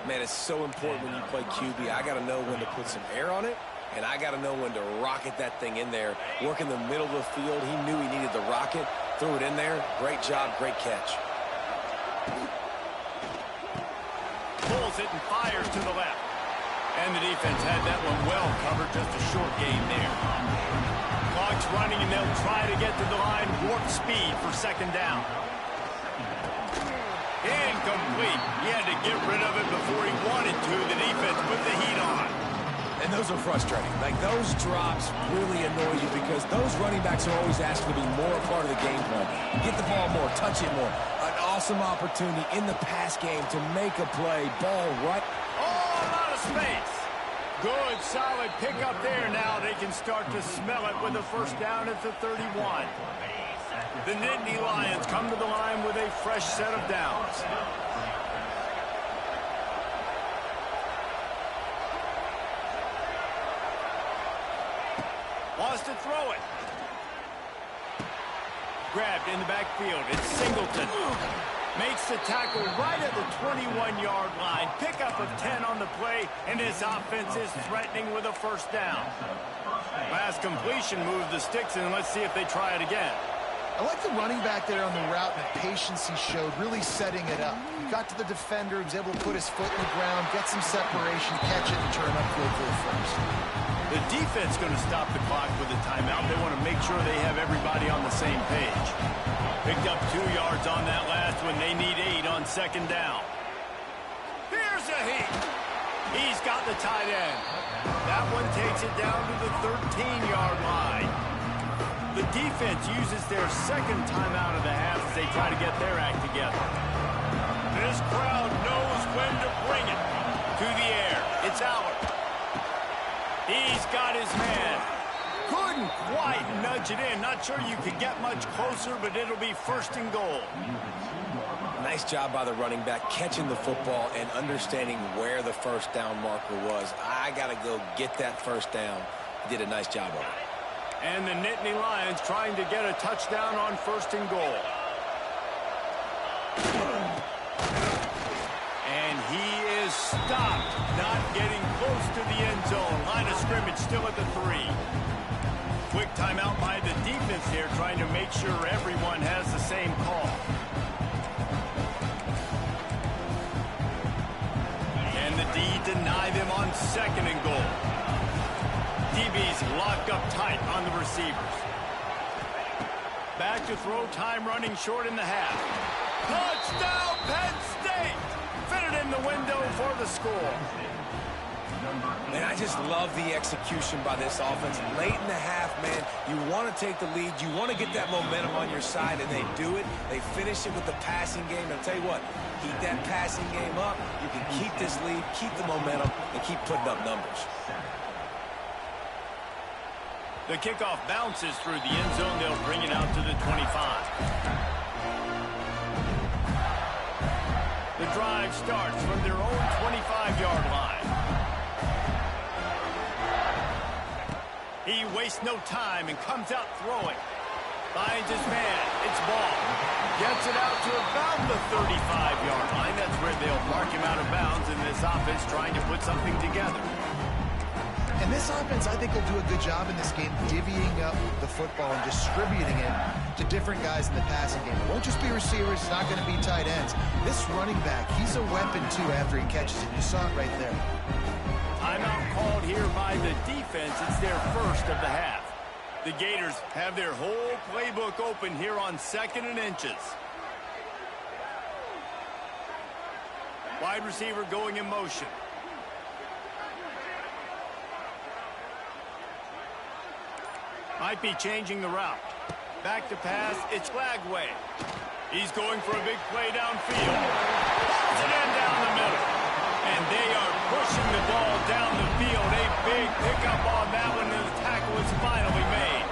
Man, it's so important when you play QB. I got to know when to put some air on it And I got to know when to rocket that thing in there. Work in the middle of the field. He knew he needed the rocket. Threw it in there. Great job, great catch. Pulls it and fires to the left. And the defense had that one well covered. Just a short game there. Clock's running, and they'll try to get to the line. Warp speed for second down. Incomplete. He had to get rid of it before he wanted to. The defense put the heat on. And those are frustrating. Like, those drops really annoy you because those running backs are always asking to be more a part of the game plan. Get the ball more, touch it more. An awesome opportunity in the pass game to make a play. Ball right. Oh, a lot of space. Good, solid pickup there. Now they can start to smell it with a first down at the 31. The Nittany Lions come to the line with a fresh set of downs. Wants to throw it. Grabbed in the backfield. It's Singleton. Makes the tackle right at the 21-yard line. Pickup of 10 on the play, and his offense is threatening with a first down. Last completion moves the sticks, and let's see if they try it again. I like the running back there on the route and the patience he showed, really setting it up. Got to the defender, he was able to put his foot in the ground, get some separation, catch it, and turn upfield for the first. The defense going to stop the clock with a timeout. They want to make sure they have everybody on the same page. Picked up 2 yards on that last one. They need 8 on second down. Here's a hit. He's got the tight end. That one takes it down to the 13-yard line. The defense uses their second timeout of the half as they try to get their act together. This crowd knows when to bring it. To the air. It's Allard. He's got his man. Couldn't quite nudge it in. Not sure you could get much closer, but it'll be first and goal. Nice job by the running back catching the football and understanding where the first down marker was. I got to go get that first down. He did a nice job of it. And the Nittany Lions trying to get a touchdown on first and goal. And he is stopped, not getting close to the end zone. Line of scrimmage still at the 3. Quick timeout by the defense here, trying to make sure everyone has the same call. And the D deny them on second and goal. DB's locked up tight on the receivers. Back to throw, time running short in the half. Touchdown, Penn State! Fitted in the window for the score. Man, I just love the execution by this offense. Late in the half, man, you want to take the lead. You want to get that momentum on your side, and they do it. They finish it with the passing game. And I'll tell you what, keep that passing game up. You can keep this lead, keep the momentum, and keep putting up numbers. The kickoff bounces through the end zone. They'll bring it out to the 25. The drive starts from their own 25-yard line. He wastes no time and comes out throwing. Finds his man. It's ball. Gets it out to about the 35-yard line. That's where they'll mark him out of bounds in this offense trying to put something together. And this offense, I think, will do a good job in this game divvying up the football and distributing it to different guys in the passing game. It won't just be receivers. It's not going to be tight ends. This running back, he's a weapon, too, after he catches it. You saw it right there. Timeout called here by the defense. It's their first of the half. The Gators have their whole playbook open here on 2nd and inches. Wide receiver going in motion. Might be changing the route. Back to pass, it's Lagway. He's going for a big play downfield. Pulls it in down the middle. And they are pushing the ball down the field. A big pickup on that one, and the tackle is finally made.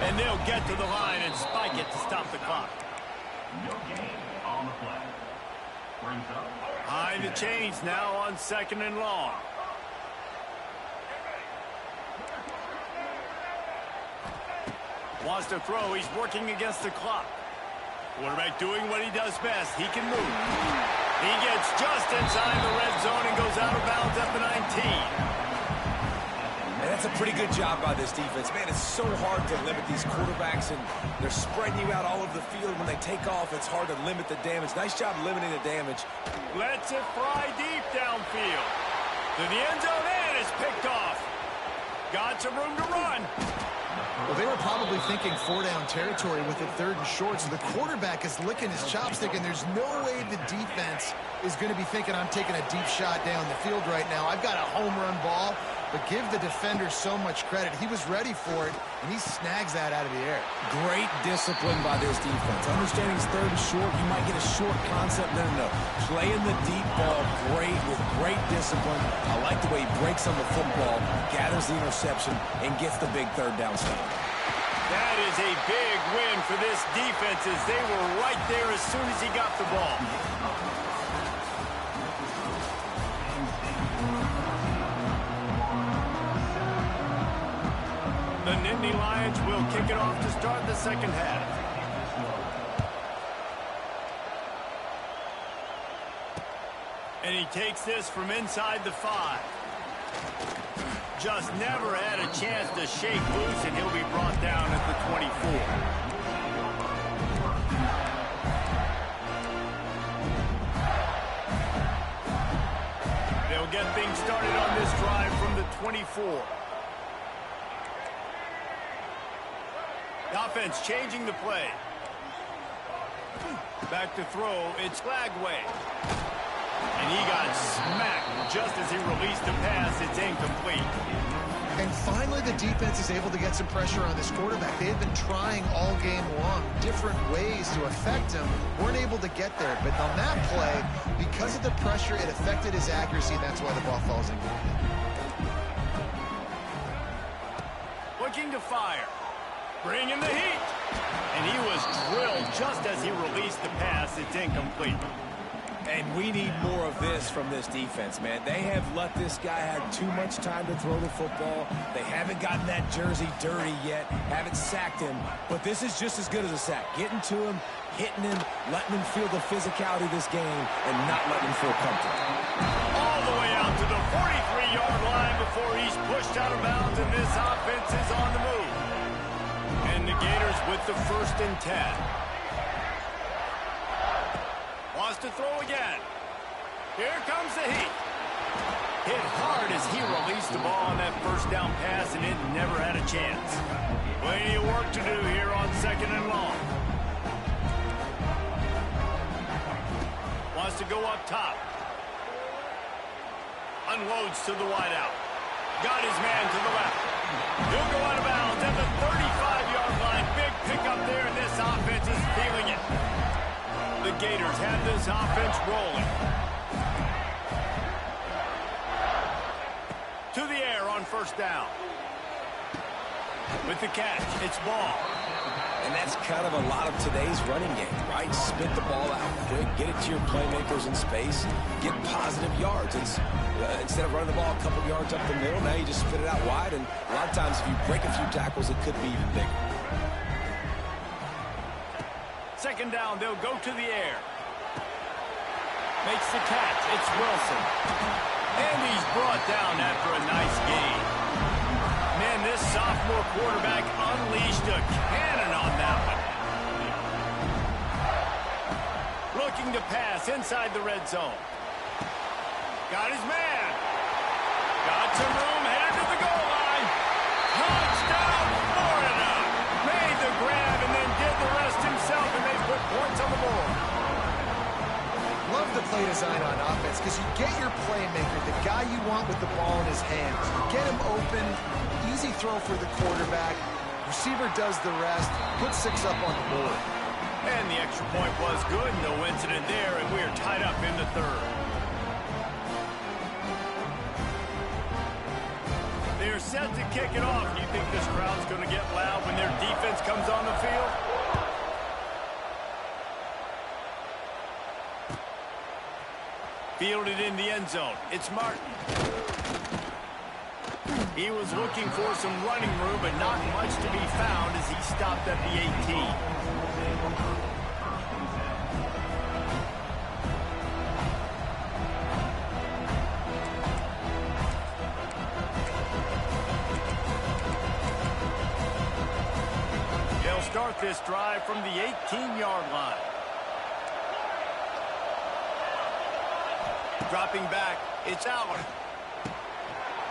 And they'll get to the line and spike it to stop the clock. Behind the chains now on 2nd and long. Wants to throw. He's working against the clock. Quarterback doing what he does best. He can move. He It's just inside the red zone and goes out of bounds at the 19. And that's a pretty good job by this defense. Man, it's so hard to limit these quarterbacks, and they're spreading you out all over the field. When they take off, it's hard to limit the damage. Nice job limiting the damage. Lets it fly deep downfield. To the end zone, and it's picked off. Got some room to run. Well, they were probably thinking 4-down territory with it 3rd and short, so the quarterback is licking his chops, thinking there's no way the defense is going to be thinking I'm taking a deep shot down the field right now. I've got a home run ball, but give the defender so much credit. He was ready for it, and he snags that out of the air. Great discipline by this defense. Understanding it's 3rd and short, you might get a short concept. No. Playing the deep ball great with great discipline. I like the way he breaks on the football, gathers the interception, and gets the big 3rd down stop. That is a big win for this defense as they were right there as soon as he got the ball. The Nittany Lions will kick it off to start the second half. And he takes this from inside the 5. Just never had a chance to shake loose, and he'll be brought down at the 24. They'll get things started on this drive from the 24. The offense changing the play. Back to throw. It's Lagway. And he got smacked just as he released the pass. It's incomplete. And finally, the defense is able to get some pressure on this quarterback. They had been trying all game long different ways to affect him. Weren't able to get there. But on that play, because of the pressure, it affected his accuracy, and that's why the ball falls in. Looking to fire. Bringing the heat. And he was drilled just as he released the pass. It's incomplete. And we need more of this from this defense, man. They have let this guy have too much time to throw the football. They haven't gotten that jersey dirty yet, haven't sacked him. But this is just as good as a sack. Getting to him, hitting him, letting him feel the physicality of this game, and not letting him feel comfortable. All the way out to the 43-yard line before he's pushed out of bounds, and this offense is on the move. And the Gators with the 1st and 10. Wants to throw again. Here comes the heat. Hit hard as he released the ball on that 1st down pass, and it never had a chance. Plenty of work to do here on 2nd and long. Wants to go up top. Unloads to the wideout. Got his man to the left. He'll go out of bounds at the 35-yard line. Big pickup there, and this offense is feeling it. The Gators have this offense rolling. To the air on 1st down. With the catch, it's Ball. And that's kind of a lot of today's running game, right? Spit the ball out quick, get it to your playmakers in space, get positive yards. It's instead of running the ball a couple yards up the middle, now you just spit it out wide, and a lot of times if you break a few tackles, it could be even bigger. 2nd down, they'll go to the air. Makes the catch. It's Wilson. And he's brought down after a nice gain. Man, this sophomore quarterback unleashed a cannon on that one. Looking to pass inside the red zone. Got his man. Got some room, headed to the goal line. Touchdown, Florida. Made the grab and then did the rest himself, and they put points on the board. Love the play design on offense because you get your playmaker, the guy you want with the ball in his hands. You get him open, easy throw for the quarterback. Receiver does the rest, put 6 up on the board. And the extra point was good. No incident there, and we are tied up in the 3rd. They're set to kick it off. Do you think this crowd's going to get loud when their defense comes on the field? Fielded in the end zone. It's Martin. He was looking for some running room, but not much to be found as he stopped at the 18. this drive from the 18-yard line. Dropping back, it's Allen.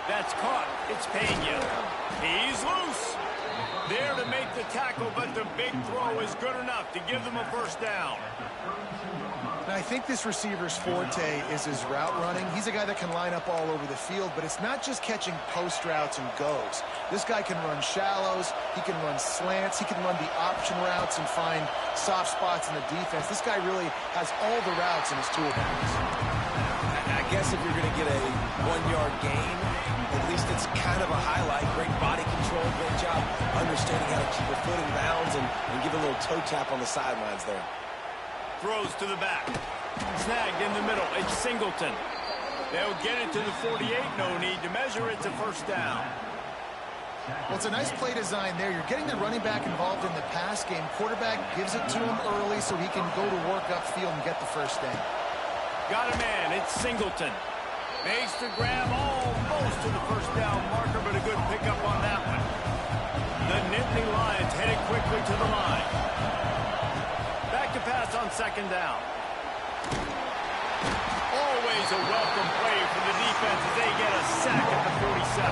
That's caught. It's Pena. He's loose. There to make the tackle, but the big throw is good enough to give them a first down. Now, I think this receiver's forte is his route running. He's a guy that can line up all over the field, but it's not just catching post routes and goes. This guy can run shallows, he can run slants, he can run the option routes and find soft spots in the defense. This guy really has all the routes in his toolbox. I guess if you're going to get a 1-yard gain, at least it's kind of a highlight. Great body control, great job understanding how to keep a foot in bounds and give a little toe tap on the sidelines there. Throws to the back. Snagged in the middle. It's Singleton. They'll get it to the 48. No need to measure. It's a first down. Well, it's a nice play design there. You're getting the running back involved in the pass game. Quarterback gives it to him early so he can go to work upfield and get the first down. Got a man. It's Singleton. Makes the grab almost to the first down marker, but a good pickup on that one. The Nittany Lions headed quickly to the line. Back to pass on second down. Always a welcome play for the defense as they get a sack at the 47.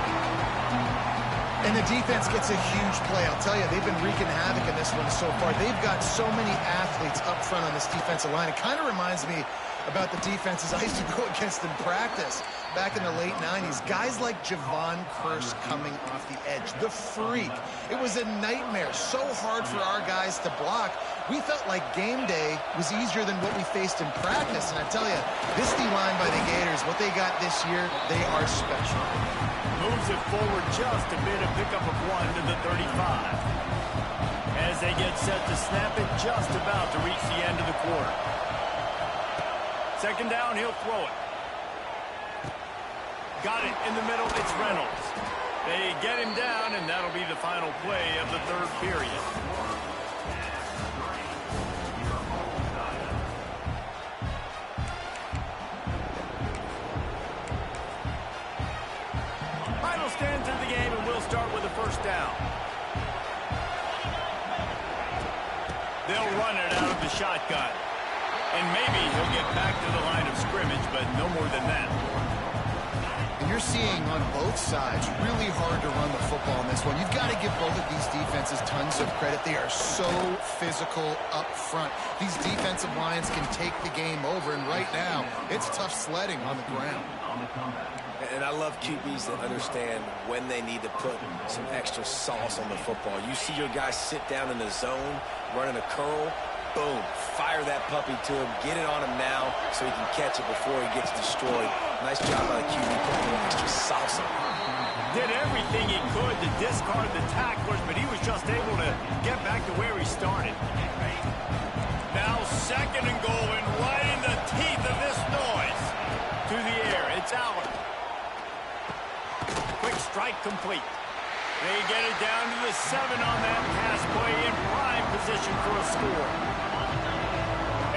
And the defense gets a huge play. I'll tell you, they've been wreaking havoc in this one so far. They've got so many athletes up front on this defensive line. It kind of reminds me about the defenses I used to go against in practice back in the late 90s. Guys like Javon Curse coming off the edge. The freak. It was a nightmare. So hard for our guys to block. We felt like game day was easier than what we faced in practice. And I tell you, this D-line by the Gators, what they got this year, they are special. Moves it forward just a bit, a pickup of 1 to the 35. As they get set to snap it, just about to reach the end of the quarter. Second down, he'll throw it. Got it in the middle, it's Reynolds. They get him down, and that'll be the final play of the third period. Final stands in the game, and we'll start with a first down. They'll run it out of the shotgun. And maybe he'll get back to the line of scrimmage, but no more than that. And you're seeing on both sides really hard to run the football in this one. You've got to give both of these defenses tons of credit. They are so physical up front. These defensive lines can take the game over, and right now, it's tough sledding on the ground. And I love QBs that understand when they need to put some extra sauce on the football. You see your guys sit down in the zone, running a curl, boom, fire that puppy to him, get it on him now so he can catch it before he gets destroyed. Nice job by the QB putting a little extra sauce on him. Did everything he could to discard the tacklers, but he was just able to get back to where he started. Now second and goal, and right in the teeth of this noise. To the air, it's Allen. Quick strike complete. They get it down to the 7 on that pass play, in prime position for a score.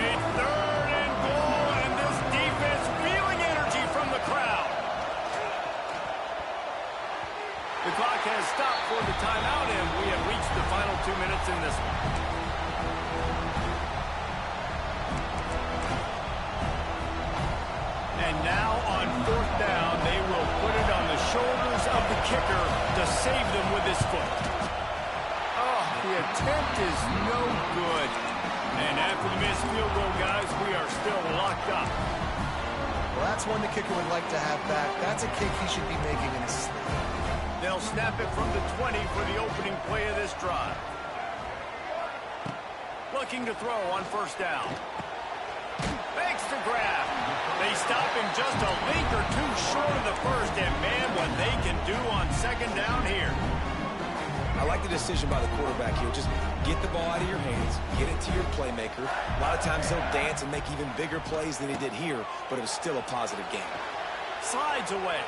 A third and goal, and this defense feeling energy from the crowd. The clock has stopped for the timeout, and we have reached the final 2 minutes in this one. And now on fourth down, they will put it on the shoulders of the kicker to save them with his foot. Oh, the attempt is no good. And after the missed field goal, guys, we are still locked up. Well, that's one the kicker would like to have back. That's a kick he should be making in his sleep. They'll snap it from the 20 for the opening play of this drive. Looking to throw on first down. Makes the grab. They stop him just a link or two short of the first, and man, what they can do on second down here. I like the decision by the quarterback here. Just get the ball out of your hands, get it to your playmaker. A lot of times he'll dance and make even bigger plays than he did here, but it was still a positive game. Slides away.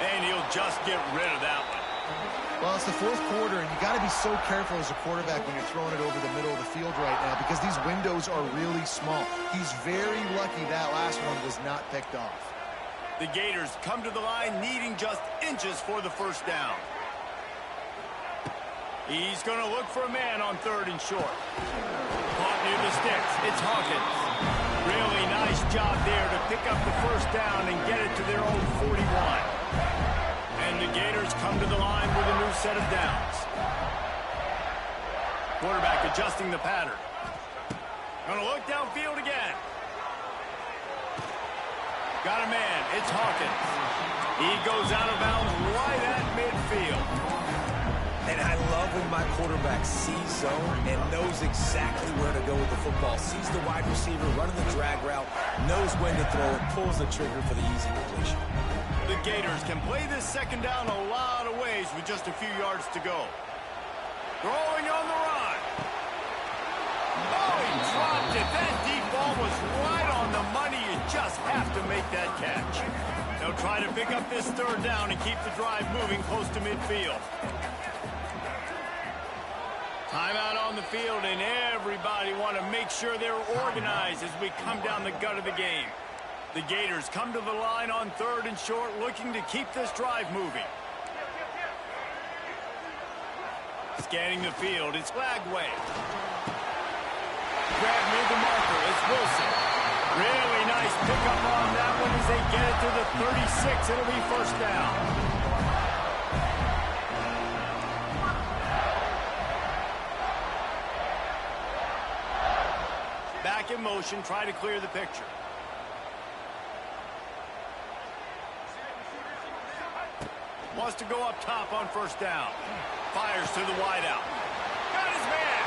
And he'll just get rid of that one. Well, it's the fourth quarter, and you got to be so careful as a quarterback when you're throwing it over the middle of the field right now because these windows are really small. He's very lucky that last one was not picked off. The Gators come to the line needing just inches for the first down. He's going to look for a man on 3rd and short. Caught near the sticks. It's Hawkins. Really nice job there to pick up the 1st down and get it to their own 41. And the Gators come to the line with a new set of downs. Quarterback adjusting the pattern. Going to look downfield again. Got a man. It's Hawkins. He goes out of bounds right at midfield. And I love when my quarterback sees zone and knows exactly where to go with the football. Sees the wide receiver running the drag route, knows when to throw it, pulls the trigger for the easy completion. The Gators can play this 2nd down a lot of ways with just a few yards to go. Throwing on the run. Oh, he dropped it. That deep ball was right on the money. You just have to make that catch. They'll try to pick up this 3rd down and keep the drive moving close to midfield. Timeout on the field, and everybody want to make sure they're organized as we come down the gut of the game. The Gators come to the line on 3rd and short, looking to keep this drive moving. Scanning the field, it's Lagway. Grab near the marker, it's Wilson. Really nice pickup on that one as they get it to the 36. It'll be 1st down. Back in motion, try to clear the picture. Wants to go up top on 1st down. Fires to the wideout. Got his man.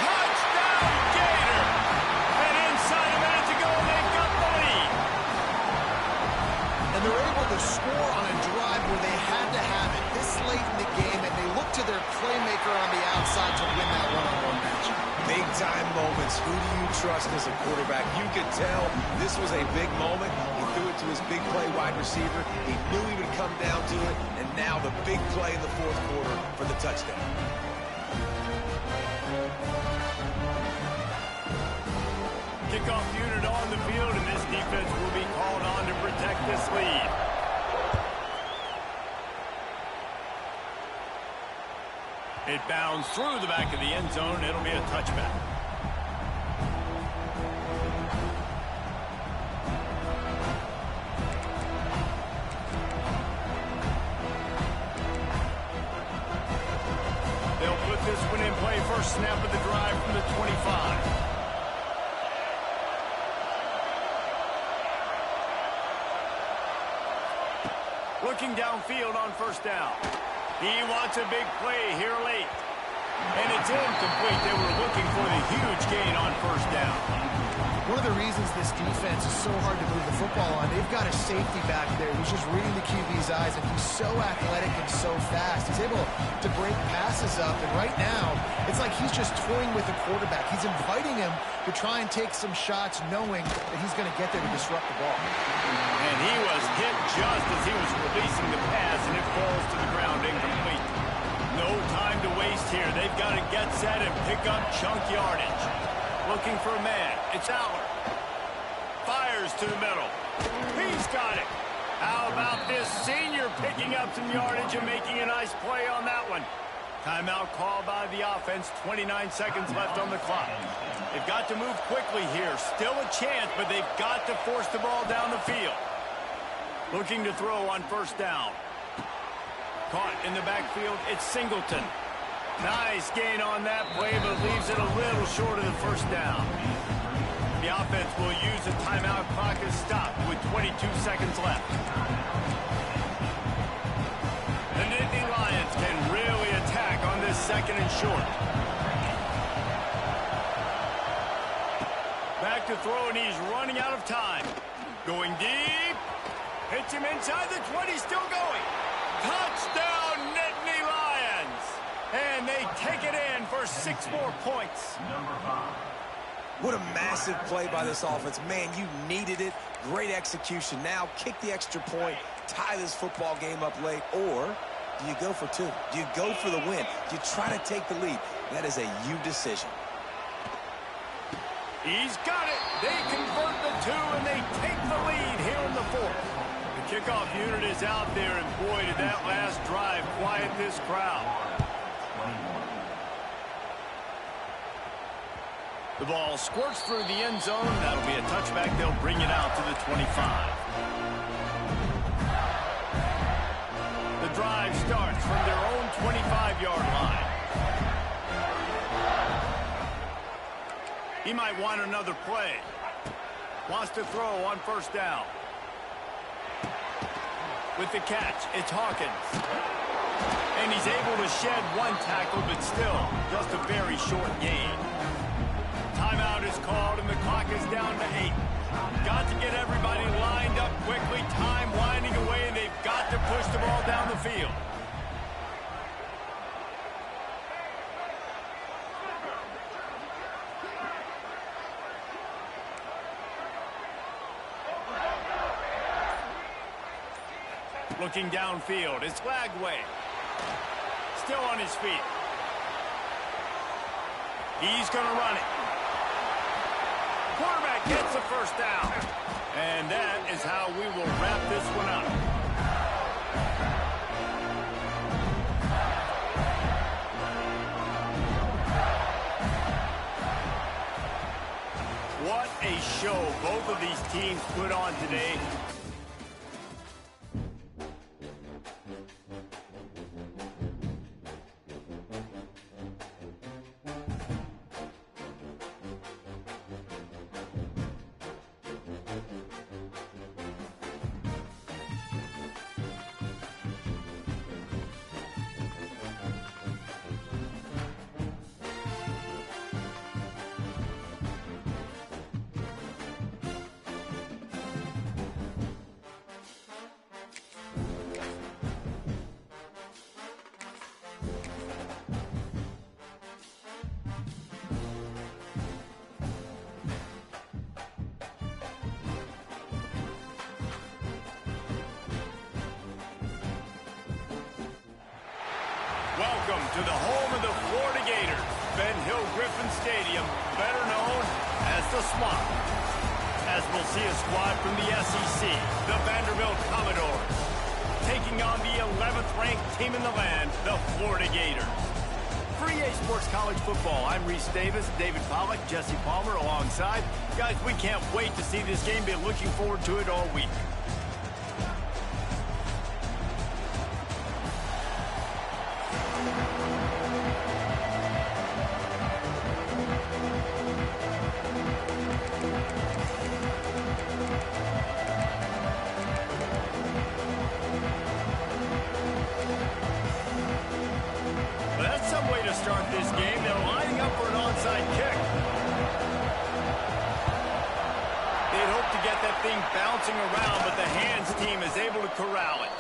Touchdown, Gator! And inside a minute to go, they've got the lead. And they're able to score on a drive where they had to have it this late in the game, and they look to their playmaker on the outside to win that one-on-one match. Big-time moments. Who do you trust as a quarterback? You could tell this was a big moment. He threw it to his big play wide receiver. He knew he would come down to it, and now the big play in the 4th quarter for the touchdown. Kickoff unit on the field, and this defense will be called on to protect this lead. It bounds through the back of the end zone. It'll be a touchback. They'll put this one in play. 1st snap of the drive from the 25. Looking downfield on 1st down. He wants a big play here late. And it's incomplete. They were looking for the huge gain on 1st down. One of the reasons this defense is so hard to move the football on, they've got a safety back there who's just reading the QB's eyes, and he's so athletic and so fast. He's able to break passes up, and right now, it's like he's just toying with the quarterback. He's inviting him to try and take some shots, knowing that he's going to get there to disrupt the ball. And he was hit just as he was releasing the pass, and it falls to the ground incomplete. No time to waste here. They've got to get set and pick up chunk yardage. Looking for a man. It's Aller. Fires to the middle. He's got it. How about this senior picking up some yardage and making a nice play on that one? Timeout called by the offense. 29 seconds left on the clock. They've got to move quickly here. Still a chance, but they've got to force the ball down the field. Looking to throw on 1st down. Caught in the backfield. It's Singleton. Nice gain on that play, but leaves it a little short of the 1st down. The offense will use the timeout clock as stopped with 22 seconds left. The Nittany Lions can really attack on this 2nd and short. Back to throw, and he's running out of time. Going deep. Hits him inside the 20, still going. Touchdown, Nittany Lions! And they take it in for 6 more points. What a massive play by this offense. Man, you needed it. Great execution. Now kick the extra point, tie this football game up late, or do you go for 2? Do you go for the win? Do you try to take the lead? That is a you decision. He's got it. They convert the 2, and they take the lead here in the 4th. The kickoff unit is out there, and boy, did that last drive quiet this crowd. The ball squirts through the end zone. That'll be a touchback. They'll bring it out to the 25. The drive starts from their own 25-yard line. He might want another play. Wants to throw on first down. With the catch, it's Hawkins. And he's able to shed one tackle, but still just a very short gain. Timeout is called, and the clock is down to 8. Got to get everybody lined up quickly. Time winding away, and they've got to push the ball down the field. Looking downfield, it's Lagway. Still on his feet. He's going to run it. Quarterback gets the first down. And that is how we will wrap this one up. What a show both of these teams put on today. Welcome to the home of the Florida Gators, Ben Hill Griffin Stadium, better known as the Swamp. As we'll see a squad from the SEC, the Vanderbilt Commodores, taking on the 11th ranked team in the land, the Florida Gators. For EA Sports College Football, I'm Reese Davis, David Pollack, Jesse Palmer alongside. Guys, we can't wait to see this game. Been looking forward to it all week. Start this game. They're lining up for an onside kick. They'd hope to get that thing bouncing around, but the hands team is able to corral it.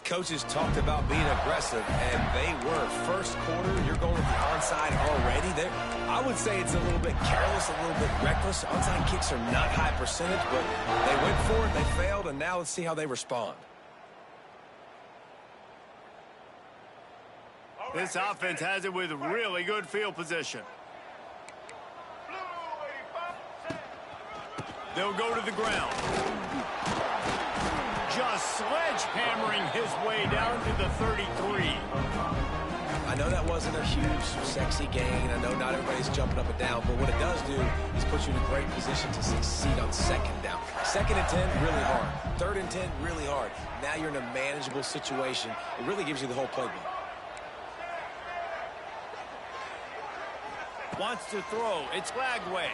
Coaches talked about being aggressive, and they were. First quarter, you're going with the onside already. There, I would say it's a little bit careless, a little bit reckless. Onside kicks are not high percentage, but they went for it, they failed, and now let's see how they respond. This offense has it with really good field position. They'll go to the ground. Just sledgehammering his way down to the 33. I know that wasn't a huge, sexy gain. I know not everybody's jumping up and down, but what it does do is put you in a great position to succeed on second down. Second and 10, really hard. Third and 10, really hard. Now you're in a manageable situation. It really gives you the whole playbook. Wants to throw. It's Lagway.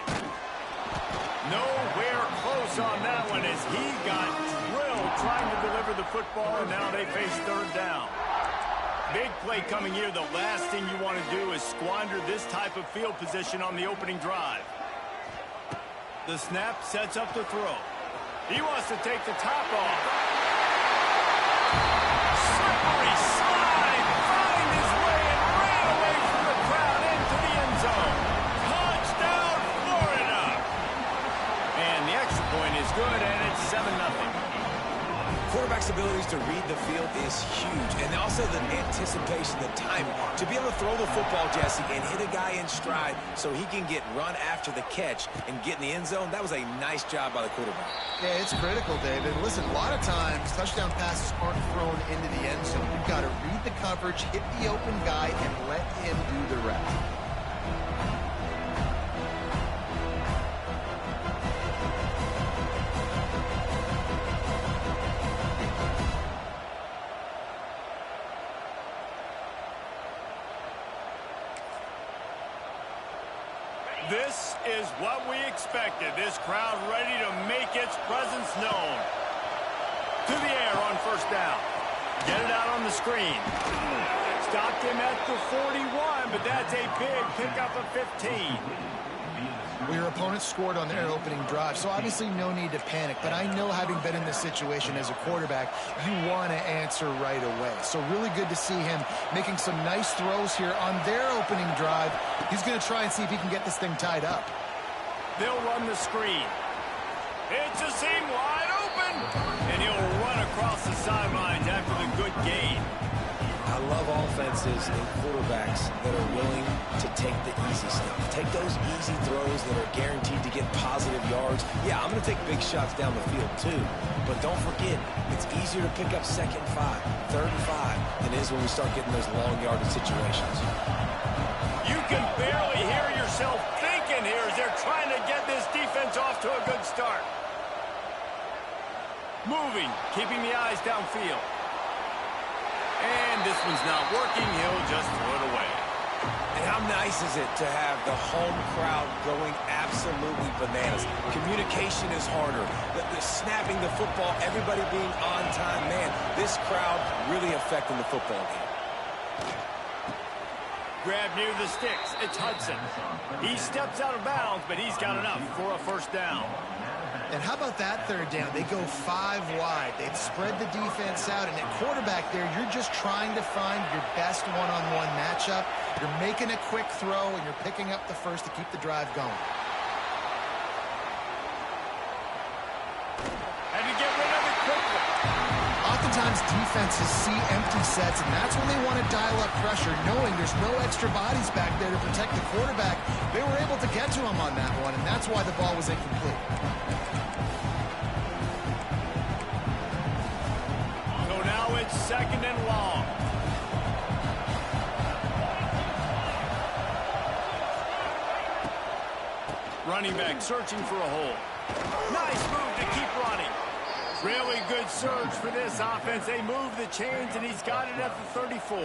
Nowhere close on that one as he got drilled trying to deliver the football, and now they face third down. Big play coming here. The last thing you want to do is squander this type of field position on the opening drive. The snap sets up the throw. He wants to take the top off. Slippery slide. Find his way and ran away from the crowd into the end zone. Touchdown, Florida. And the extra point is good, and it's 7-0. Quarterback's abilities to read the field is huge, and also the anticipation, the timing. To be able to throw the football, Jesse, and hit a guy in stride so he can get run after the catch and get in the end zone, that was a nice job by the quarterback. Yeah, it's critical, David. Listen, a lot of times, touchdown passes aren't thrown into the end zone. You've got to read the coverage, hit the open guy, and let him do the rest. This is what we expected. This crowd ready to make its presence known. To the air on first down. Get it out on the screen. Stopped him at the 41, but that's a big pickup of 15. Well, your opponent scored on their opening drive, so obviously no need to panic. But I know, having been in this situation as a quarterback, you want to answer right away. So really good to see him making some nice throws here on their opening drive. He's going to try and see if he can get this thing tied up. They'll run the screen. It's a seam wide open, and he'll run across the sidelines after the good gain. I love offenses and quarterbacks that are willing to take the easy stuff. Take those easy throws that are guaranteed to get positive yards. Yeah, I'm going to take big shots down the field too. But don't forget, it's easier to pick up 2nd and 5, 3rd and 5 than it is when we start getting those long yardage situations. You can barely hear yourself thinking here as they're trying to get this defense off to a good start. Moving, keeping the eyes downfield. And this one's not working. He'll just throw it away. And how nice is it to have the home crowd going absolutely bananas? Communication is harder. The snapping the football, everybody being on time. Man, this crowd really affecting the football game. Grab near the sticks. It's Hudson. He steps out of bounds, but he's got enough for a first down. And how about that third down? They go 5 wide. They'd spread the defense out, and at quarterback there, you're just trying to find your best one-on-one matchup. You're making a quick throw, and you're picking up the first to keep the drive going. Had to get rid of it quickly. Oftentimes, defenses see empty sets, and that's when they want to dial up pressure, knowing there's no extra bodies back there to protect the quarterback. They were able to get to him on that one, and that's why the ball was incomplete. It's 2nd and long. Running back searching for a hole. Nice move to keep running. Really good surge for this offense. They move the chains, and he's got it at the 34.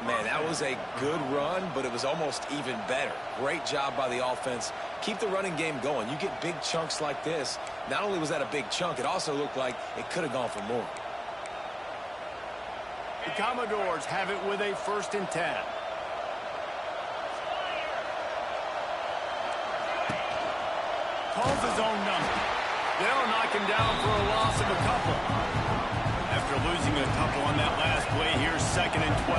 Man, that was a good run, but it was almost even better. Great job by the offense. Keep the running game going. You get big chunks like this. Not only was that a big chunk, it also looked like it could have gone for more. The Commodores have it with a 1st and 10. Calls his own number. They'll knock him down for a loss of a couple. After losing a couple on that last play, here's 2nd and 12.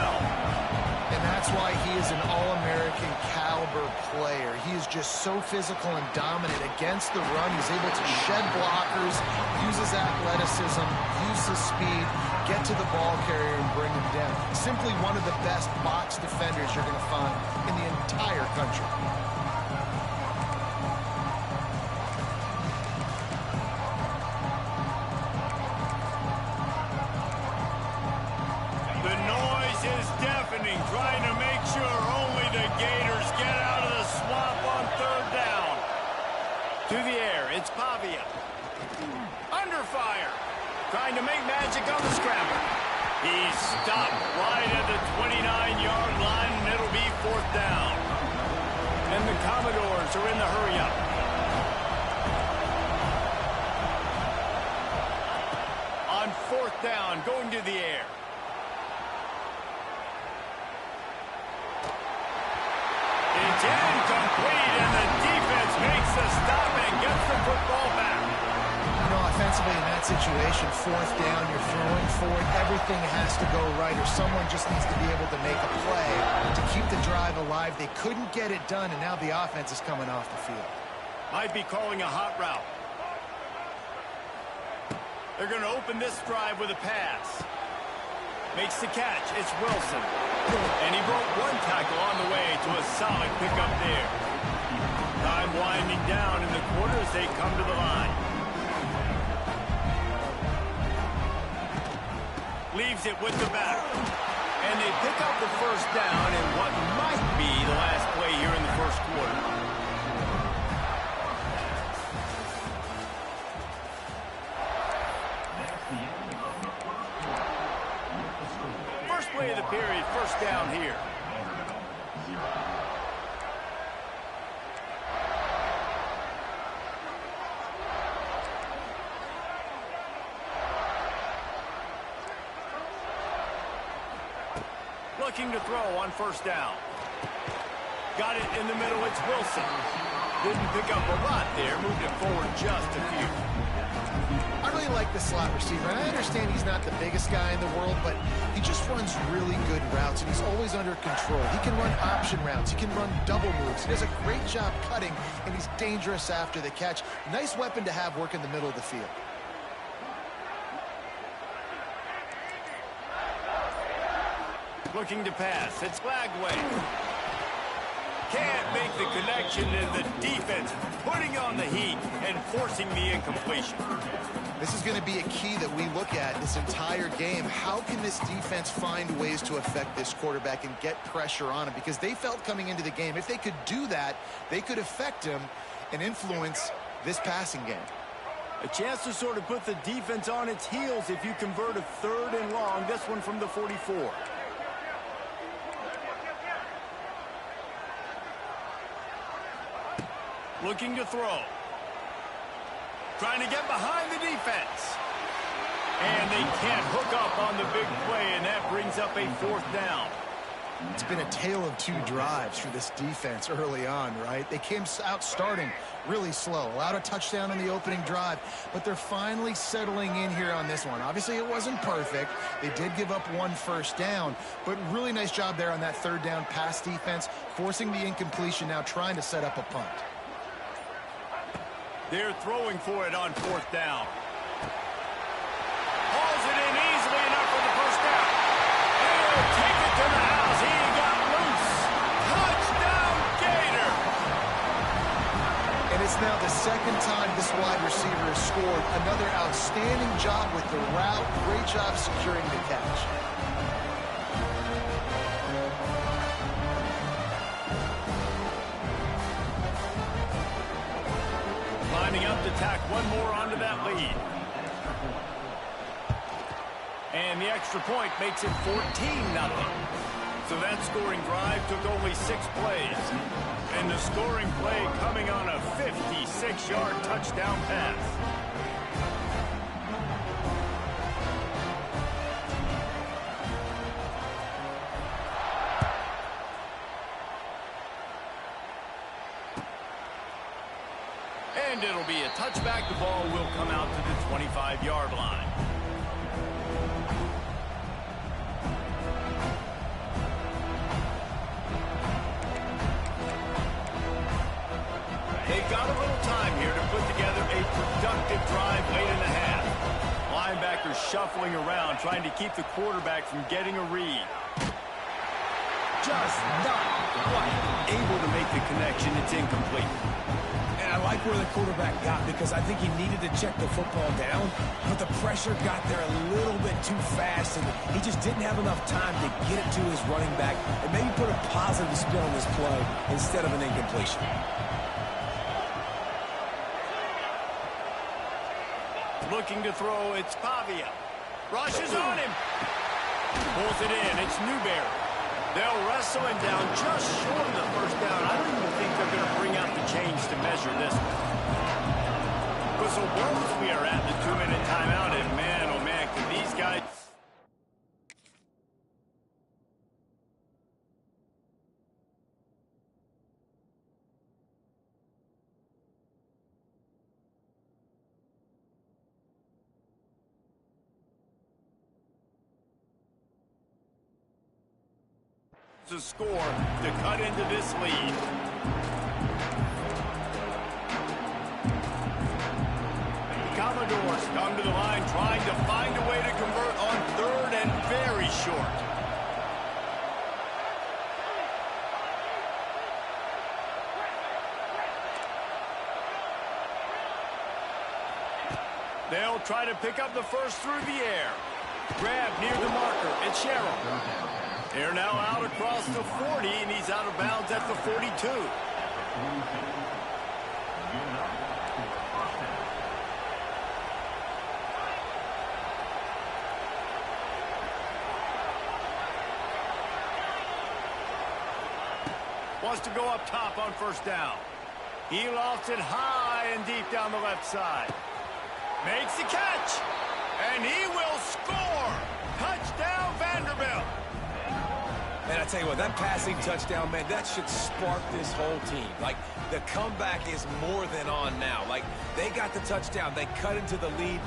And that's why he is an All-American caliber player. He is just so physical and dominant against the run. He's able to shed blockers, use his athleticism, use his speed, get to the ball carrier and bring him down. Simply one of the best box defenders you're going to find in the entire country. The noise is deafening, trying to make sure only the Gators get out of the swamp on 3rd down. To the air, it's Pavia. Under fire. Trying to make magic on the scramble. He's stopped right at the 29-yard line, and it'll be 4th down. And the Commodores are in the hurry-up. On 4th down, going to the air. It's incomplete, and the defense makes the stop and gets the football back. You know, offensively in that situation, 4th down, you're throwing forward. Everything has to go right, or someone just needs to be able to make a play to keep the drive alive. They couldn't get it done, and now the offense is coming off the field. Might be calling a hot route. They're going to open this drive with a pass. Makes the catch. It's Wilson. And he broke one tackle on the way to a solid pickup there. Time winding down in the quarter as they come to the line. Leaves it with the back. And they pick up the 1st down in what might be the last play here in the 1st quarter. Play of the period, 1st down here. Looking to throw on 1st down. Got it in the middle, it's Wilson. Didn't pick up a lot there, moved it forward just a few. I really like the slot receiver, and I understand he's not the biggest guy in the world, but he just runs really good routes, and he's always under control. He can run option routes. He can run double moves. He does a great job cutting, and he's dangerous after the catch. Nice weapon to have work in the middle of the field. Looking to pass. It's Lagway. Can't make the connection, and the defense putting on the heat and forcing the incompletion. This is going to be a key that we look at this entire game. How can this defense find ways to affect this quarterback and get pressure on him? Because they felt coming into the game, if they could do that, they could affect him and influence this passing game. A chance to sort of put the defense on its heels if you convert a 3rd and long. This one from the 44. Looking to throw. Trying to get behind the defense. And they can't hook up on the big play, and that brings up a 4th down. It's been a tale of 2 drives for this defense early on, right? They came out starting really slow, allowed a touchdown on the opening drive, but they're finally settling in here on this one. Obviously, it wasn't perfect. They did give up 1 1st down, but really nice job there on that 3rd down pass defense, forcing the incompletion, now trying to set up a punt. They're throwing for it on 4th down. Hauls it in easily enough for the 1st down. And he'll take it to the house. He got loose. Touchdown, Gator. And it's now the 2nd time this wide receiver has scored. Another outstanding job with the route. Great job securing the catch. Lining up to tack one more onto that lead. And the extra point makes it 14-0. So that scoring drive took only 6 plays. And the scoring play coming on a 56-yard touchdown pass. And it'll be a touchback. The ball will come out to the 25-yard line. They've got a little time here to put together a productive drive late in the half. Linebackers shuffling around, trying to keep the quarterback from getting a read. Just not quite able to make the connection. It's incomplete. And I like where the quarterback got, because I think he needed to check the football down, but the pressure got there a little bit too fast, and he just didn't have enough time to get it to his running back and maybe put a positive spin on this play instead of an incompletion. Looking to throw, it's Pavia. Rushes on him. Pulls it in, it's Newberry. They'll wrestle him down just short of the first down. I don't even think they're going to bring out the chains to measure this one. Whistle blows, we are at the 2-minute timeout, and man, oh man, can these guys... to score to cut into this lead. The Commodores come to the line trying to find a way to convert on 3rd and very short. They'll try to pick up the first through the air. Grab near the marker. It's Sherrill. They're now out across the 40, and he's out of bounds at the 42. Wants to go up top on first down. He lofts it high and deep down the left side. Makes the catch, and he will score. Touchdown, Vanderbilt. Man, I tell you what, that passing touchdown, man, that should spark this whole team. Like, the comeback is more than on now. Like, they got the touchdown. They cut into the lead.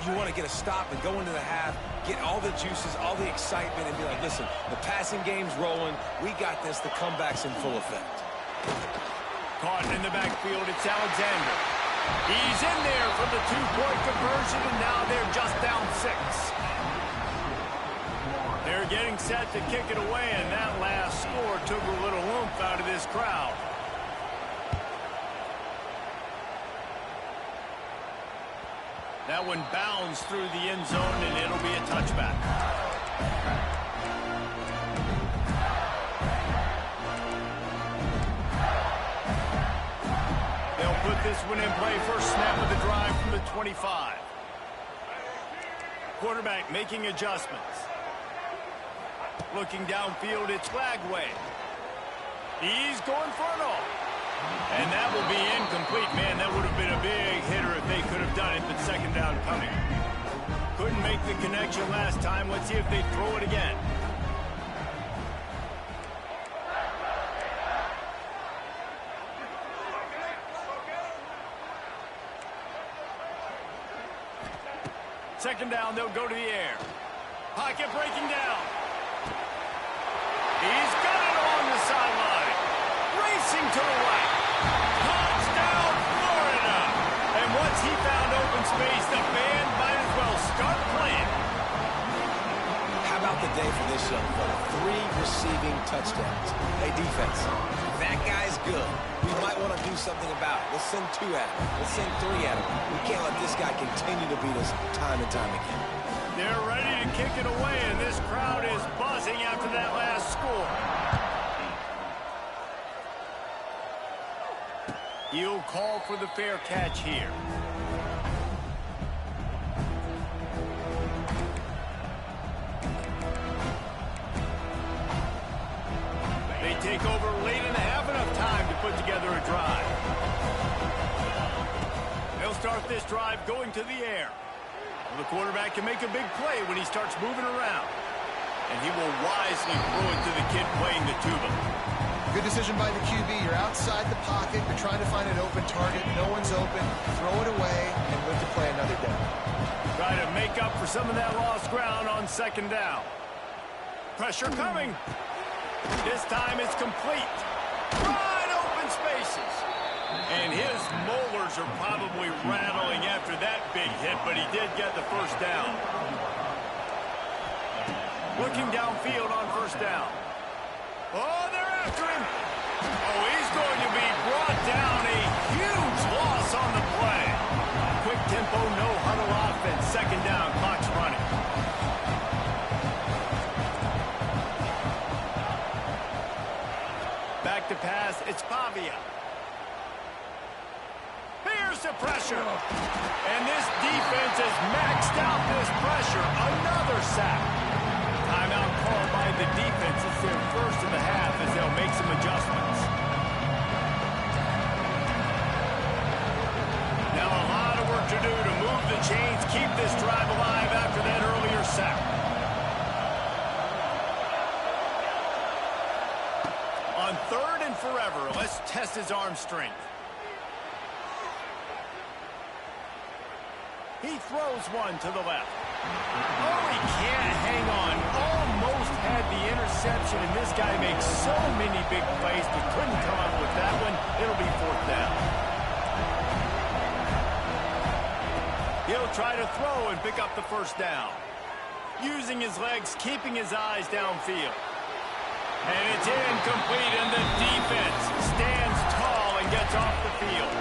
You want to get a stop and go into the half, get all the juices, all the excitement, and be like, listen, the passing game's rolling. We got this. The comeback's in full effect. Caught in the backfield, it's Alexander. He's in there for the 2-point conversion, and now they're just down 6. They're getting set to kick it away, and that last score took a little oomph out of this crowd. That one bounds through the end zone, and it'll be a touchback. They'll put this one in play. First snap of the drive from the 25. Quarterback making adjustments. Looking downfield, it's Lagway. He's going for it all. And that will be incomplete. Man, that would have been a big hitter if they could have done it, but second down coming. Couldn't make the connection last time. Let's see if they throw it again. Second down, they'll go to the air. Pocket breaking down. He's got it along the sideline. Racing to the right. Touchdown, Florida. And once he found open space, the band might as well start playing. How about the day for this young fella? 3 receiving touchdowns. Hey, defense, that guy's good. We might want to do something about it. Let's send 2 at him. Let's send 3 at him. We can't let this guy continue to beat us time and time again. They're ready to kick it away, and this crowd is buzzing after that last score. He'll call for the fair catch here. They take over late in the half, enough time to put together a drive. They'll start this drive going to the air. The quarterback can make a big play when he starts moving around. And he will wisely throw it to the kid playing the tuba. Good decision by the QB. You're outside the pocket. You're trying to find an open target. No one's open. Throw it away and live to play another down. Try to make up for some of that lost ground on second down. Pressure coming. This time it's complete. Wide open spaces. And his molars are probably rattling after that big hit, but he did get the first down. Looking downfield on first down. Oh, they're after him. Oh, he's going to be brought down. A huge loss on the play. Quick tempo, no huddle offense. Second down, clock's running. Back to pass, it's Pavia. Here's the pressure. And this defense has maxed out this pressure. Another sack. Timeout called by inside the defense. It's their first of the half as they'll make some adjustments. Now a lot of work to do to move the chains, keep this drive alive after that earlier sack. On 3rd and forever, let's test his arm strength. He throws one to the left. Oh, he can't hang on. Almost had the interception, and this guy makes so many big plays, but couldn't come up with that one. It'll be 4th down. He'll try to throw and pick up the 1st down. Using his legs, keeping his eyes downfield. And it's incomplete, and the defense stands tall and gets off the field.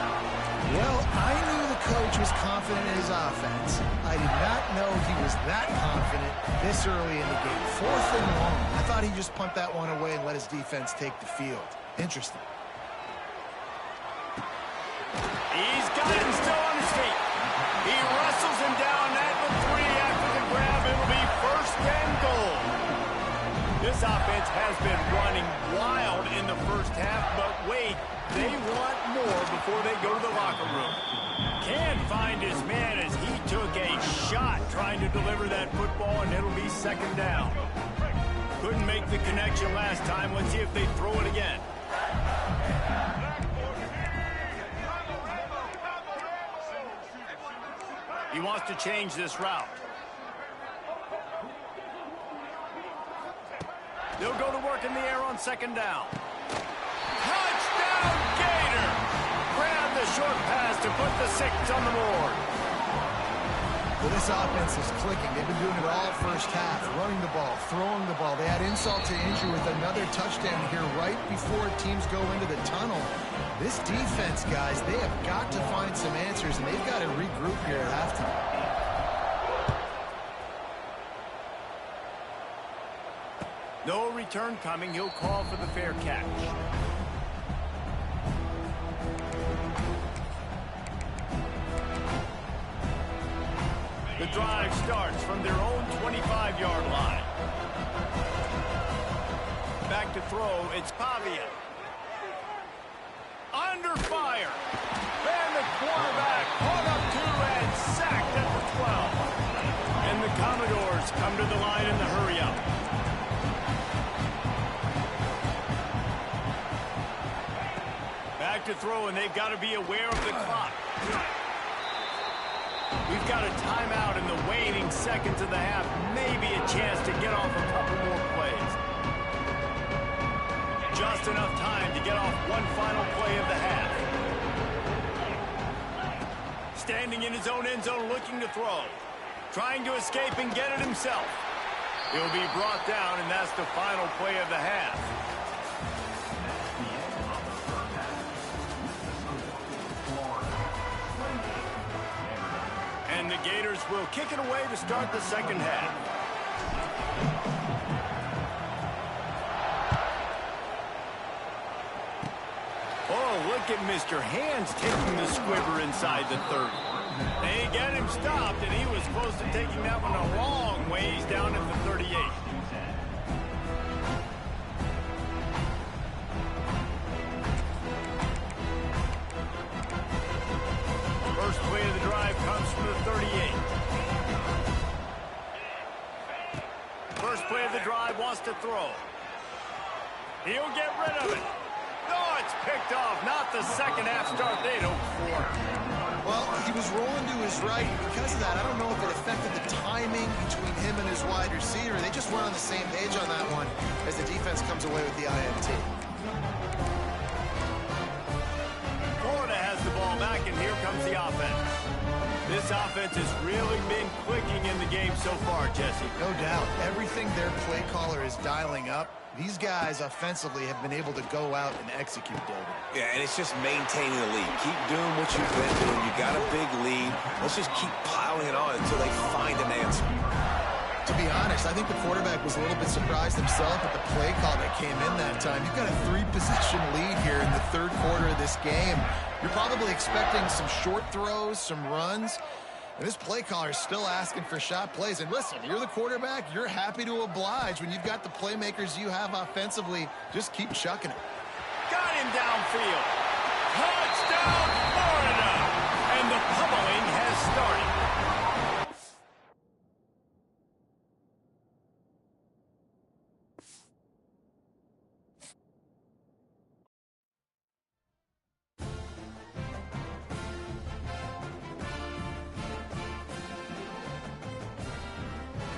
Well, I knew the coach was confident in his offense. I did not know he was that confident this early in the game. 4th and long. I thought he'd just punt that one away and let his defense take the field. Interesting. He's got him still on his feet. He wrestles him down at the 3 after the grab. It'll be 1st and goal. This offense has been running wild in the 1st half, but wait, they want more before they go to the locker room. Can't find his man as he took a shot trying to deliver that football, and it'll be 2nd down. Couldn't make the connection last time. Let's see if they throw it again. He wants to change this route. They'll go to work in the air on 2nd down. Touchdown, Gator! Grab the short pass to put the 6 on the board. Well, this offense is clicking. They've been doing it all 1st half, running the ball, throwing the ball. They had insult to injury with another touchdown here right before teams go into the tunnel. This defense, guys, they have got to find some answers, and they've got to regroup here at halftime. No return coming. He'll call for the fair catch. The drive starts from their own 25-yard line. Back to throw. It's Pavia. Under fire. And the quarterback caught up to and sacked at the 12. And the Commodores come to the line in the hurry-up. Back to throw, and they've got to be aware of the clock. We've got a timeout in the waning seconds of the half. Maybe a chance to get off a couple more plays. Just enough time to get off one final play of the half. Standing in his own end zone looking to throw. Trying to escape and get it himself. He'll be brought down, and that's the final play of the half. And the Gators will kick it away to start the 2nd half. Oh, look at Mr. Hands taking the squibber inside the 30. They get him stopped, and he was close to taking that one a long ways down at the 38. First play of the drive comes from the 38. First play of the drive wants to throw. He'll get rid of it. No, it's picked off. Not the 2nd half start they'd hoped for. Well, he was rolling to his right. Because of that, I don't know if it affected the timing between him and his wide receiver. They just weren't on the same page on that one as the defense comes away with the INT. Florida has the ball back, and here comes the offense. This offense has really been clicking in the game so far, Jesse. No doubt. Everything their play caller is dialing up, these guys offensively have been able to go out and execute, David. Yeah, and it's just maintaining the lead. Keep doing what you've been doing. You got a big lead. Let's just keep piling it on until they find an answer. To be honest, I think the quarterback was a little bit surprised himself at the play call that came in that time. You've got a 3-possession lead here in the 3rd quarter of this game. You're probably expecting some short throws, some runs. And this play caller is still asking for shot plays. And listen, you're the quarterback. You're happy to oblige when you've got the playmakers you have offensively. Just keep chucking it. Got him downfield. Touchdown, Florida! And the pummeling has started.